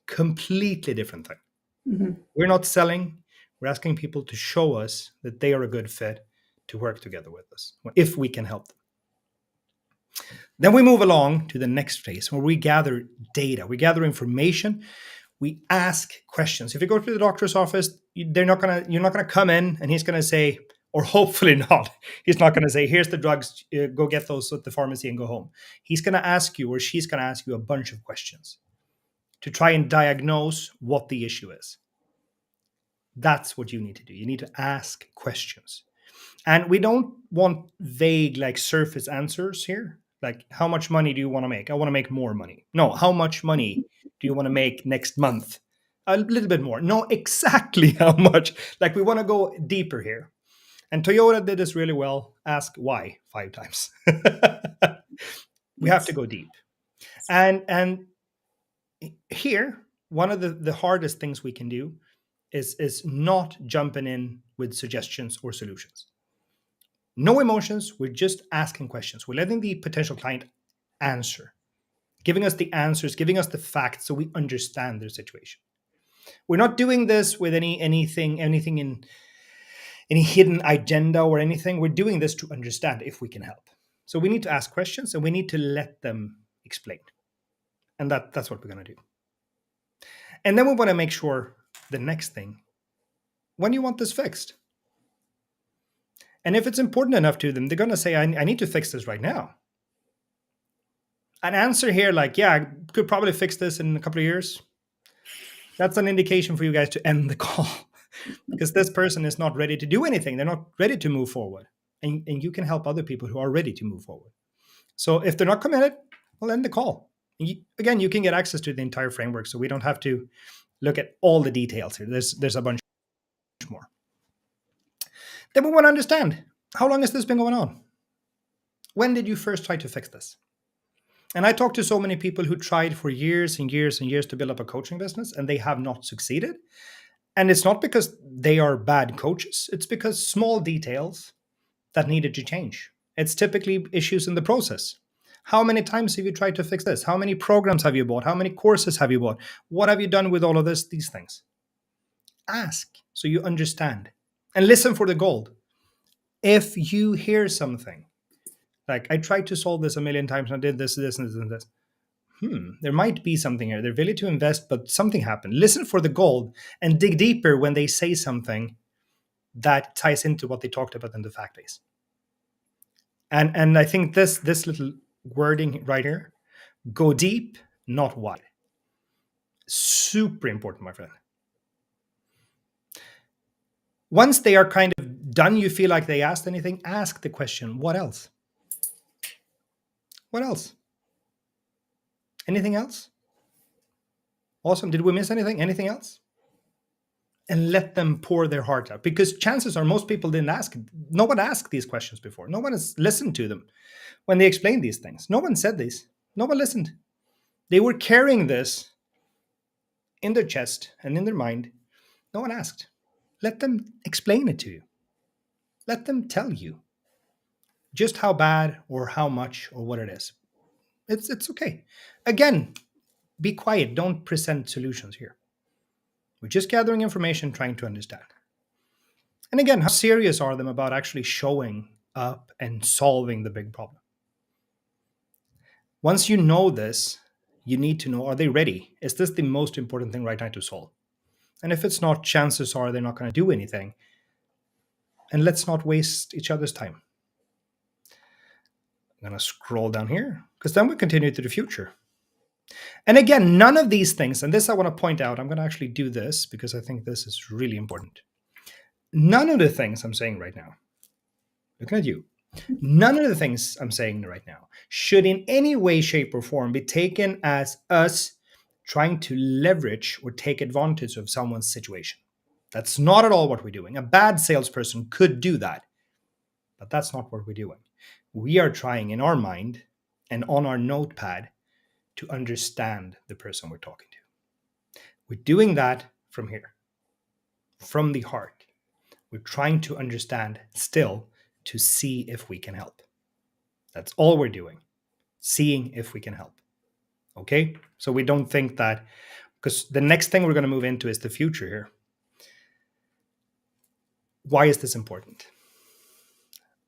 Completely different thing. Mm-hmm. We're not selling. We're asking people to show us that they are a good fit to work together with us, if we can help them. Then we move along to the next phase where we gather data, we gather information, we ask questions. If you go to the doctor's office, you're not gonna come in and he's gonna say, or hopefully not, he's not gonna say, here's the drugs, go get those at the pharmacy and go home. He's gonna ask you, or she's gonna ask you a bunch of questions to try and diagnose what the issue is. That's what you need to do. You need to ask questions. And we don't want vague, like surface answers here. Like, how much money do you want to make? I want to make more money. No, how much money do you want to make next month? A little bit more. No, exactly how much. Like, we want to go deeper here. And Toyota did this really well. Ask why 5 times. We have to go deep. And here, one of the hardest things we can do is not jumping in with suggestions or solutions. No emotions. We're just asking questions. We're letting the potential client answer, giving us the answers, giving us the facts so we understand their situation. We're not doing this with anything in any hidden agenda or anything. We're doing this to understand if we can help. So we need to ask questions and we need to let them explain. And that's what we're going to do. And then we want to make sure the next thing, when you want this fixed. And if it's important enough to them, they're going to say, I need to fix this right now. An answer here like, yeah, I could probably fix this in a couple of years. That's an indication for you guys to end the call because this person is not ready to do anything. They're not ready to move forward. And you can help other people who are ready to move forward. So if they're not committed, we'll end the call. Again, you can get access to the entire framework, so we don't have to look at all the details here. There's a bunch more. Then we want to understand, how long has this been going on? When did you first try to fix this? And I talked to so many people who tried for years and years and years to build up a coaching business, and they have not succeeded. And it's not because they are bad coaches. It's because small details that needed to change. It's typically issues in the process. How many times have you tried to fix this? How many programs have you bought? How many courses have you bought? What have you done with all of these things? Ask so you understand. And listen for the gold. If you hear something, like, I tried to solve this a million times and I did this, and this. there might be something here. They're willing to invest, but something happened. Listen for the gold and dig deeper when they say something that ties into what they talked about in the fact base. And I think this little wording right here, go deep, not wide. Super important, my friend. Once they are kind of done, you feel like they asked anything, ask the question, what else? What else? Anything else? Awesome. Did we miss anything? Anything else? And let them pour their heart out, because chances are most people didn't ask. No one asked these questions before. No one has listened to them when they explained these things. No one said these. No one listened. They were carrying this in their chest and in their mind. No one asked. Let them explain it to you. Let them tell you just how bad or how much or what it is. It's okay. Again, be quiet. Don't present solutions here. We're just gathering information, trying to understand. And again, how serious are them about actually showing up and solving the big problem? Once you know this, you need to know, are they ready? Is this the most important thing right now to solve? And if it's not, chances are they're not going to do anything. And let's not waste each other's time. I'm going to scroll down here because then we continue to the future. And again, none of these things, and this I want to point out, I'm going to actually do this because I think this is really important. None of the things I'm saying right now, looking at you, none of the things I'm saying right now should in any way, shape, or form be taken as us trying to leverage or take advantage of someone's situation. That's not at all what we're doing. A bad salesperson could do that, but that's not what we're doing. We are trying in our mind and on our notepad to understand the person we're talking to. We're doing that from here, from the heart. We're trying to understand still to see if we can help. That's all we're doing, seeing if we can help. Okay? So we don't think that, because the next thing we're going to move into is the future here. Why is this important?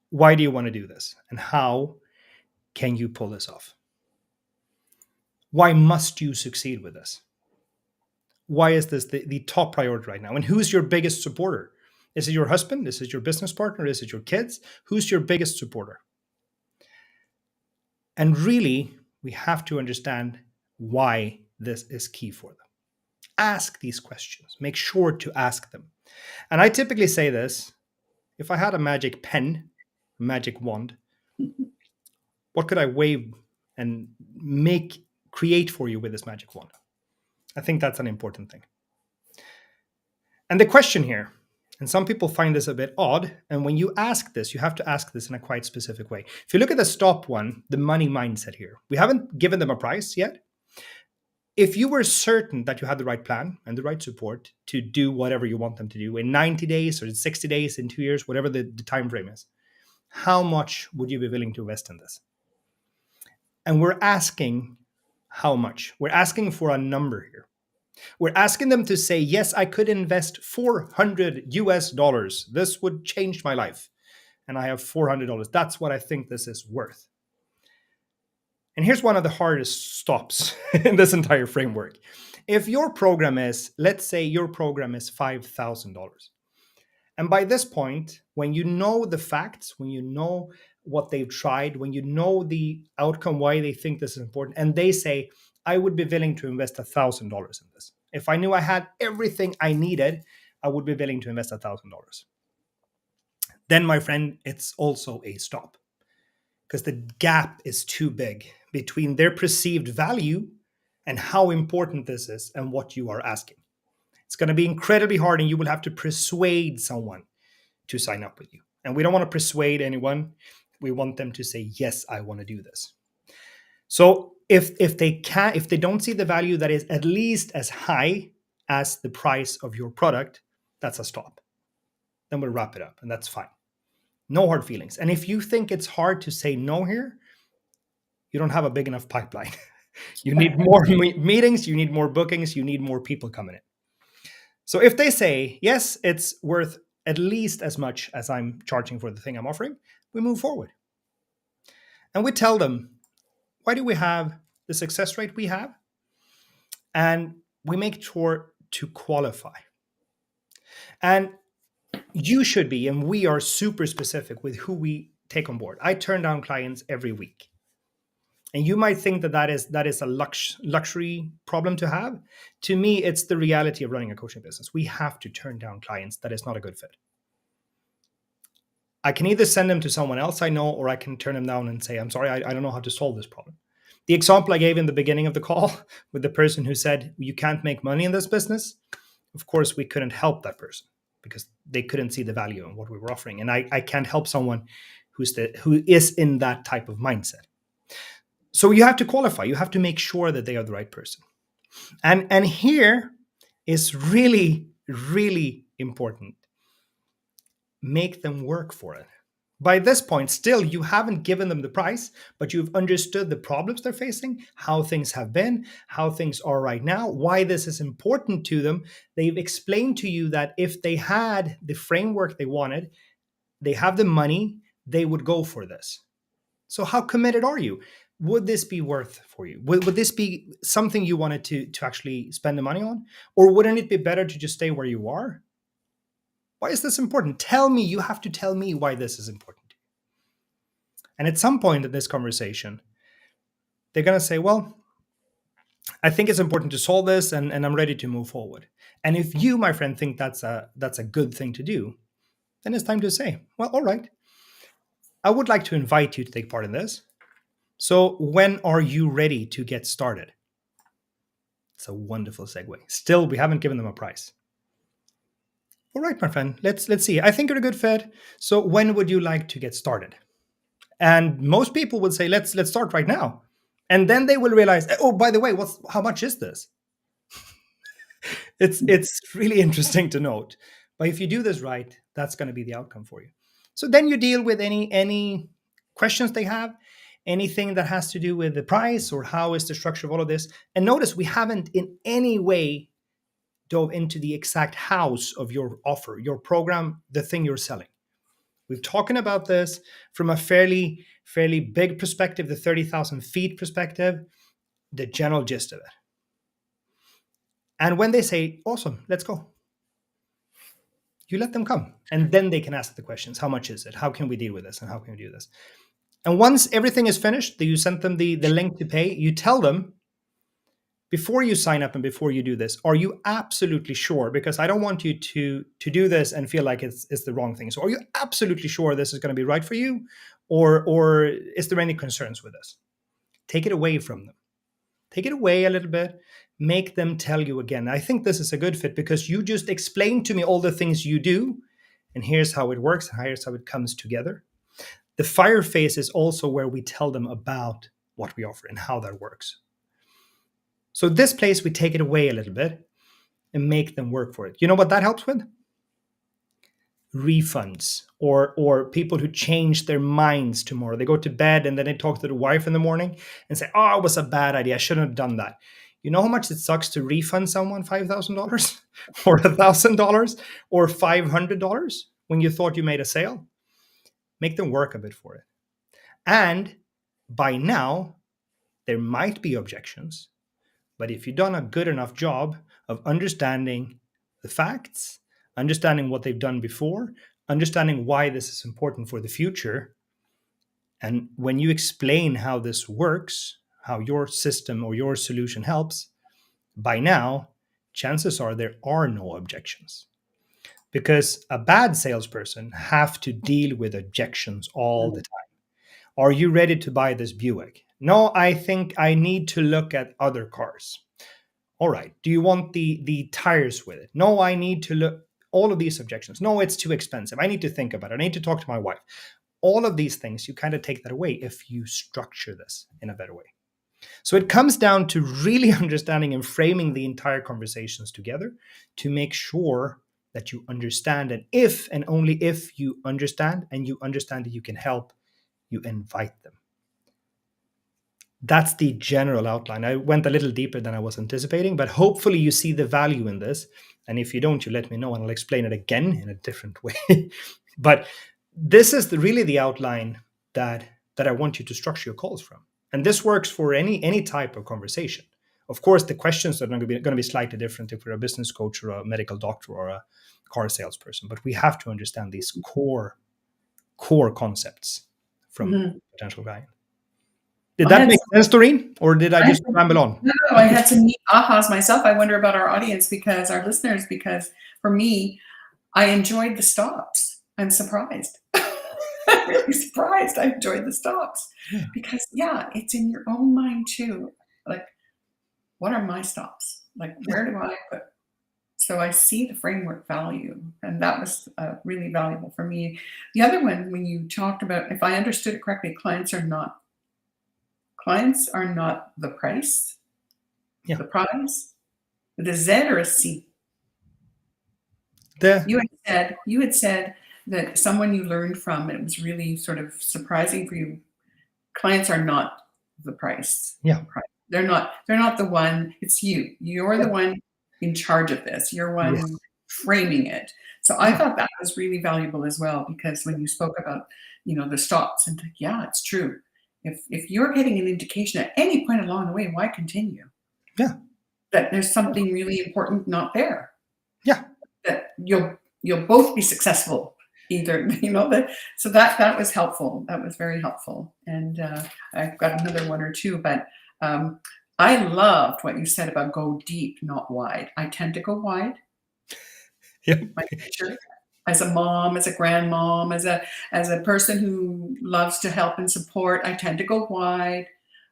Why do you want to do this? And how can you pull this off? Why must you succeed with this? Why is this the top priority right now? And who's your biggest supporter? Is it your husband? Is it your business partner? Is it your kids? Who's your biggest supporter? And really, we have to understand why this is key for them. Ask these questions. Make sure to ask them. And I typically say this, if I had a magic pen, a magic wand, what could I wave and create for you with this magic wand? I think that's an important thing. And the question here, and some people find this a bit odd, and when you ask this, you have to ask this in a quite specific way. If you look at the stop one, the money mindset here, we haven't given them a price yet. If you were certain that you had the right plan and the right support to do whatever you want them to do in 90 days or in 60 days, in 2 years, whatever the time frame is, how much would you be willing to invest in this? And we're asking how much. We're asking for a number here. We're asking them to say, yes, I could invest $400. This would change my life. And I have $400. That's what I think this is worth. And here's one of the hardest stops in this entire framework. If your program is, let's say your program is $5,000. And by this point, when you know the facts, when you know what they've tried, when you know the outcome, why they think this is important, and they say, I would be willing to invest $1,000 in this. If I knew I had everything I needed, I would be willing to invest $1,000. Then, my friend, it's also a stop, because the gap is too big between their perceived value and how important this is and what you are asking. It's going to be incredibly hard, and you will have to persuade someone to sign up with you. And we don't want to persuade anyone. We want them to say, yes, I want to do this. So if they don't see the value that is at least as high as the price of your product, that's a stop. Then we'll wrap it up, and that's fine. No hard feelings. And if you think it's hard to say no here, you don't have a big enough pipeline. You need more meetings, you need more bookings, you need more people coming in. So if they say, yes, it's worth at least as much as I'm charging for the thing I'm offering, we move forward. And we tell them, why do we have the success rate we have, and we make sure to qualify. And you should be, and we are super specific with who we take on board. I turn down clients every week. And you might think that that is a luxury problem to have. To me, it's the reality of running a coaching business. We have to turn down clients that is not a good fit. I can either send them to someone else I know, or I can turn them down and say, I'm sorry, I don't know how to solve this problem. The example I gave in the beginning of the call with the person who said, you can't make money in this business. Of course, we couldn't help that person because they couldn't see the value in what we were offering. And I can't help someone who is in that type of mindset. So you have to qualify. You have to make sure that they are the right person. And here is really, really important. Make them work for it. By this point, still, you haven't given them the price, but you've understood the problems they're facing, how things have been, how things are right now, why this is important to them. They've explained to you that if they had the framework they wanted, they have the money, they would go for this. So how committed are you? Would this be worth for you? Would this be something you wanted to actually spend the money on? Or wouldn't it be better to just stay where you are? Why is this important? Tell me. You have to tell me why this is important. And at some point in this conversation, they're going to say, well, I think it's important to solve this, and I'm ready to move forward. And if you, my friend, think that's a good thing to do, then it's time to say, well, all right, I would like to invite you to take part in this. So when are you ready to get started? It's a wonderful segue. Still, we haven't given them a price. All right, my friend, let's see. I think you're a good fit. So when would you like to get started? And most people would say, let's start right now. And then they will realize, oh, by the way, how much is this? It's really interesting to note. But if you do this right, that's going to be the outcome for you. So then you deal with any questions they have, anything that has to do with the price or how is the structure of all of this. And notice we haven't in any way dove into the exact house of your offer, your program, the thing you're selling. We've talking about this from a fairly big perspective, the 30,000 feet perspective, the general gist of it. And when they say, awesome, let's go, you let them come. And then they can ask the questions. How much is it? How can we deal with this? And how can we do this? And once everything is finished, you send them the link to pay, you tell them, before you sign up and before you do this, are you absolutely sure? Because I don't want you to do this and feel like it's the wrong thing. So are you absolutely sure this is going to be right for you? Or is there any concerns with this? Take it away from them. Take it away a little bit. Make them tell you again. I think this is a good fit because you just explained to me all the things you do. And here's how it works. And here's how it comes together. The fire phase is also where we tell them about what we offer and how that works. So this place, we take it away a little bit and make them work for it. You know what that helps with? Refunds or people who change their minds tomorrow. They go to bed and then they talk to the wife in the morning and say, oh, it was a bad idea. I shouldn't have done that. You know how much it sucks to refund someone $5,000 or $1,000 or $500 when you thought you made a sale? Make them work a bit for it. And by now, there might be objections. But if you've done a good enough job of understanding the facts, understanding what they've done before, understanding why this is important for the future, and when you explain how this works, how your system or your solution helps, by now, chances are there are no objections. Because a bad salesperson have to deal with objections all the time. Are you ready to buy this Buick? No, I think I need to look at other cars. All right. Do you want the tires with it? No, I need to look. All of these objections. No, it's too expensive. I need to think about it. I need to talk to my wife. All of these things, you kind of take that away if you structure this in a better way. So it comes down to really understanding and framing the entire conversations together to make sure that you understand. And if and only if you understand and you understand that you can help, you invite them. That's the general outline. I went a little deeper than I was anticipating, but hopefully you see the value in this. And if you don't, you let me know and I'll explain it again in a different way. But this is really the outline that I want you to structure your calls from. And this works for any type of conversation. Of course, the questions are going to be slightly different if we're a business coach or a medical doctor or a car salesperson, but we have to understand these core concepts from Mhm. potential client. Did I that had make sense, Doreen, or did I just ramble on? no, I had some neat ahas myself. I wonder about our audience because our listeners, because for me, I enjoyed the stops. I'm surprised. I'm really surprised. I enjoyed the stops Yeah. because yeah, it's in your own mind too. Like, what are my stops? Like, where do I put? So I see the framework value, and that was really valuable for me. The other one, when you talked about, if I understood it correctly, clients are not the price, Yeah. the prize, with a Z or a C. The You had said that someone you learned from, it was really sort of surprising for you. Clients are not the price. yeah. They're not the one. It's you. You're the one in charge of this. You're one Yes. framing it. So I Yeah. thought that was really valuable as well because when you spoke about the stops and yeah, it's true. If you're getting an indication at any point along the way, why continue? Yeah. That there's something really important not there. Yeah. That you'll both be successful either that so that was helpful, that was very helpful. And I've got another one or two, but I loved what you said about go deep, not wide. I tend to go wide. Yeah. My nature as a mom, as a grandmom, as a person who loves to help and support, I tend to go wide,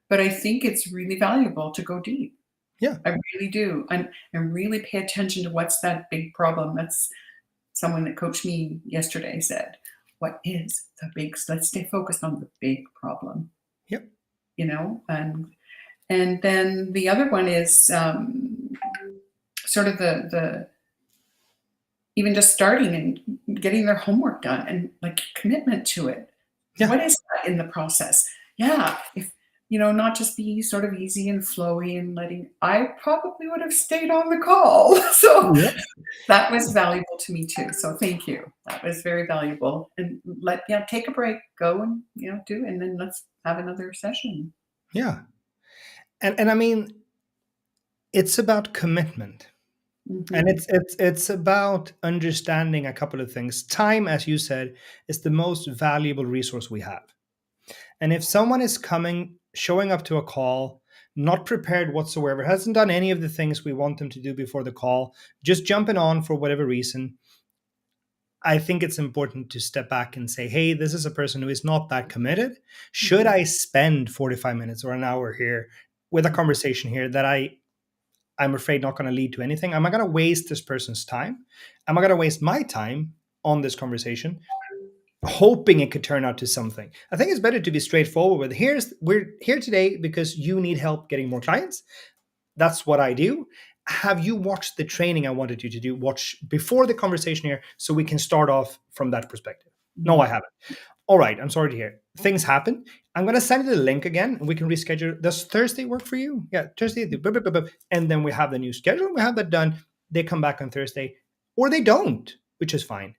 but I think it's really valuable to go deep. Yeah. I really do. And really pay attention to what's that big problem. That's someone that coached me yesterday said, what is the big, let's stay focused on the big problem, Yep. and then the other one is sort of the even just starting and getting their homework done and like commitment to it. Yeah. What is that in the process? Yeah, if not just be sort of easy and flowy and I probably would have stayed on the call. So Yeah. that was valuable to me too. So thank you. That was very valuable. And take a break, go and do, and then let's have another session. Yeah. And I mean, it's about commitment. And Mhm. it's about understanding a couple of things. Time, as you said, is the most valuable resource we have. And if someone is showing up to a call, not prepared whatsoever, hasn't done any of the things we want them to do before the call, just jumping on for whatever reason, I think it's important to step back and say, hey, this is a person who is not that committed. Should Mhm. I spend 45 minutes or an hour here with a conversation here that I'm afraid not going to lead to anything? Am I going to waste this person's time? Am I going to waste my time on this conversation, hoping it could turn out to something? I think it's better to be straightforward with we're here today because you need help getting more clients. That's what I do. Have you watched the training I wanted you to do? Watch before the conversation here so we can start off from that perspective. No, I Mhm. haven't. All right, I'm sorry to hear. Things happen. I'm going to send you the link again and we can reschedule. Does Thursday work for you? Yeah, Thursday. And then we have the new schedule. We have that done. They come back on Thursday or they don't, which is fine.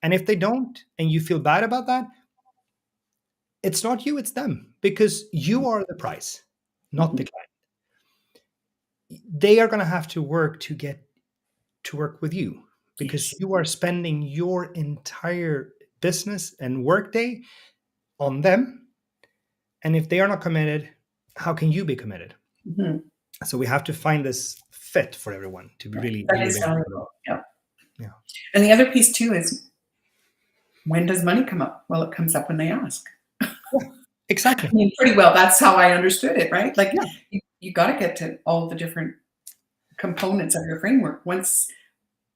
And if they don't and you feel bad about that, it's not you, it's them because you are the price, not the Mhm. client. They are going to have to work to get to work with you because Yes. you are spending your entire business and workday on them. And if they are not committed, how can you be committed? Mhm. So we have to find this fit for everyone to be Yeah, really, that really is big. valuable. Yeah. Yeah. And the other piece too is, when does money come up? Well, it comes up when they ask. Yeah, exactly. I mean, pretty well, that's how I understood it, right? Like, Yeah. you gotta get to all the different components of your framework.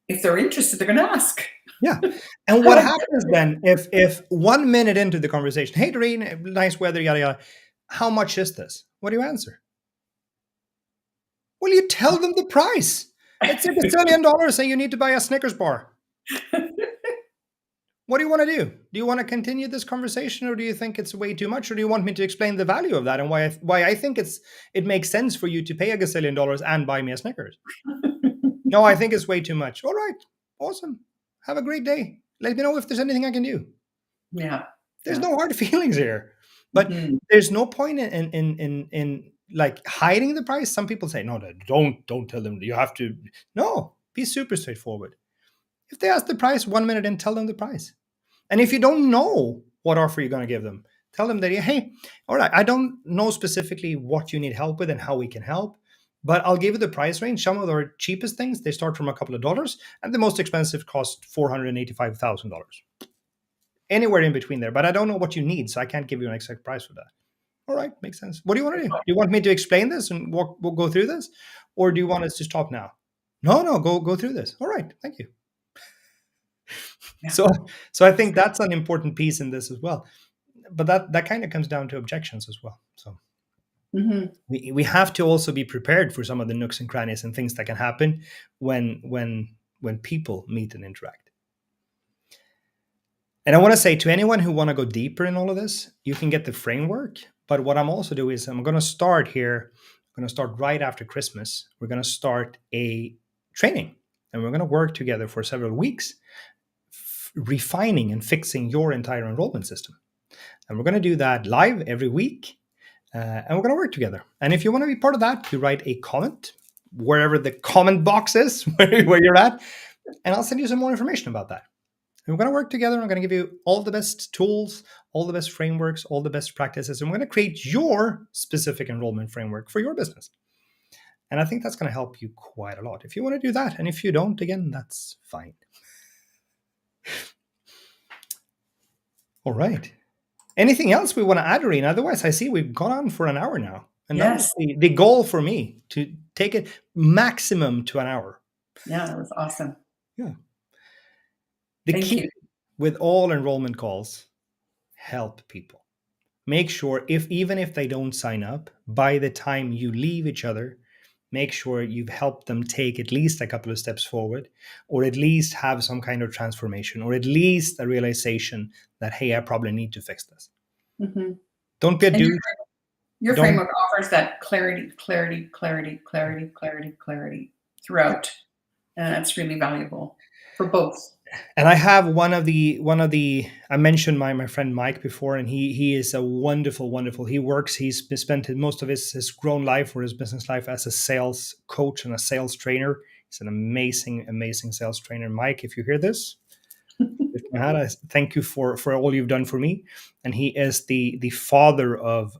If they're interested, they're gonna ask. Yeah. And I what like happens then if 1 minute into the conversation, hey Doreen, nice weather, yada yada. How much is this? What do you answer? Well, you tell them the price. It's a gazillion dollars and you need to buy a Snickers bar. What do you want to do? Do you want to continue this conversation, or do you think it's way too much, or do you want me to explain the value of that and why I think it makes sense for you to pay a gazillion dollars and buy me a Snickers? No, I think it's way too much. All right, awesome. Have a great day. Let me know if there's anything I can do. Yeah, There's yeah. no hard feelings here. But Mhm. there's no point in like hiding the price. Some people say, no, don't tell them you have to. No, be super straightforward. If they ask the price 1 minute in, tell them the price. And if you don't know what offer you're going to give them, tell them that, hey, all right, I don't know specifically what you need help with and how we can help, but I'll give you the price range. Some of our cheapest things, they start from a couple of dollars, and the most expensive cost $485,000. Anywhere in between there, but I don't know what you need, so I can't give you an exact price for that. All right, makes sense. What do you want to do? Do you want me to explain this and we'll go through this, or do you want us to stop now? No, go through this. All right, thank you. Yeah. So so I think that's an important piece in this as well. But that kind of comes down to objections as well. So Mhm. we have to also be prepared for some of the nooks and crannies and things that can happen when people meet and interact. And I want to say to anyone who want to go deeper in all of this, you can get the framework. But what I'm also doing is I'm going to start here. I'm going to start right after Christmas. We're going to start a training, and we're going to work together for several weeks, refining and fixing your entire enrollment system. And we're going to do that live every week. And we're going to work together. And if you want to be part of that, you write a comment wherever the comment box is, where you're at, and I'll send you some more information about that. And we're going to work together. I'm going to give you all the best tools, all the best frameworks, all the best practices, and we're going to create your specific enrollment framework for your business. And I think that's going to help you quite a lot if you want to do that. And if you don't, again, that's fine. All right. Anything else we want to add, Irene? Otherwise, I see we've gone on for an hour now. And that was Yes. the goal for me, to take it maximum to an hour. Yeah, that was awesome. Yeah. The Thank key you. with all enrollment calls, help people. Make sure, even if they don't sign up, by the time you leave each other, make sure you've helped them take at least a couple of steps forward, or at least have some kind of transformation, or at least a realization that, hey, I probably need to fix this. Mhm. Don't be a And douche. your Don't. framework offers that clarity, clarity, clarity, clarity, clarity, clarity throughout, and that's really valuable for both. And I have one of the I mentioned my friend Mike before, and he is a wonderful. He's spent most of his grown life or his business life as a sales coach and a sales trainer. He's an amazing sales trainer. Mike, if you hear this, lift my hat. I thank you for all you've done for me. And he is the father of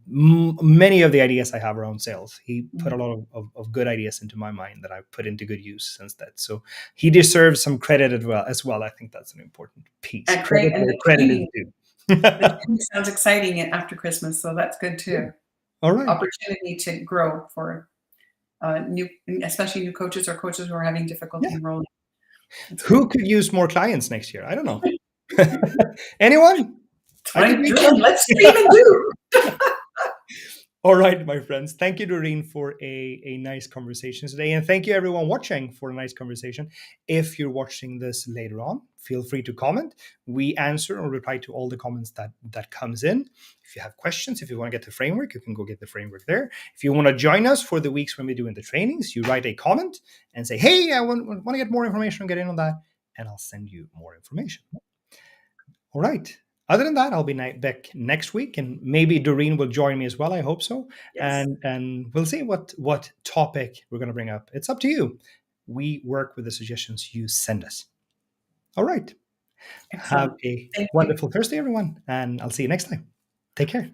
many of the ideas I have around sales. He put a Mhm. lot of good ideas into my mind that I've put into good use since that. So he deserves some credit as well. I think that's an important piece. And great, Credit and where credit is due. the training sounds exciting after Christmas, so that's good too. All right. Opportunity to grow for new, especially new coaches or coaches who are having difficulty Yeah. enrolling. That's Who great. could use more clients next year? I don't know. Anyone? I could reach 2023, out. let's dream and do. All right, my friends. Thank you, Doreen, for a nice conversation today. And thank you, everyone watching, for a nice conversation. If you're watching this later on, feel free to comment. We answer or reply to all the comments that comes in. If you have questions, if you want to get the framework, you can go get the framework there. If you want to join us for the weeks when we're doing the trainings, you write a comment and say, hey, I want to get more information, get in on that, and I'll send you more information. All right. Other than that, I'll be back next week, and maybe Doreen will join me as well. I hope so, Yes. and we'll see what topic we're going to bring up. It's up to you. We work with the suggestions you send us. All right. Have Excellent. a Thank you. wonderful Thursday, everyone, and I'll see you next time. Take care.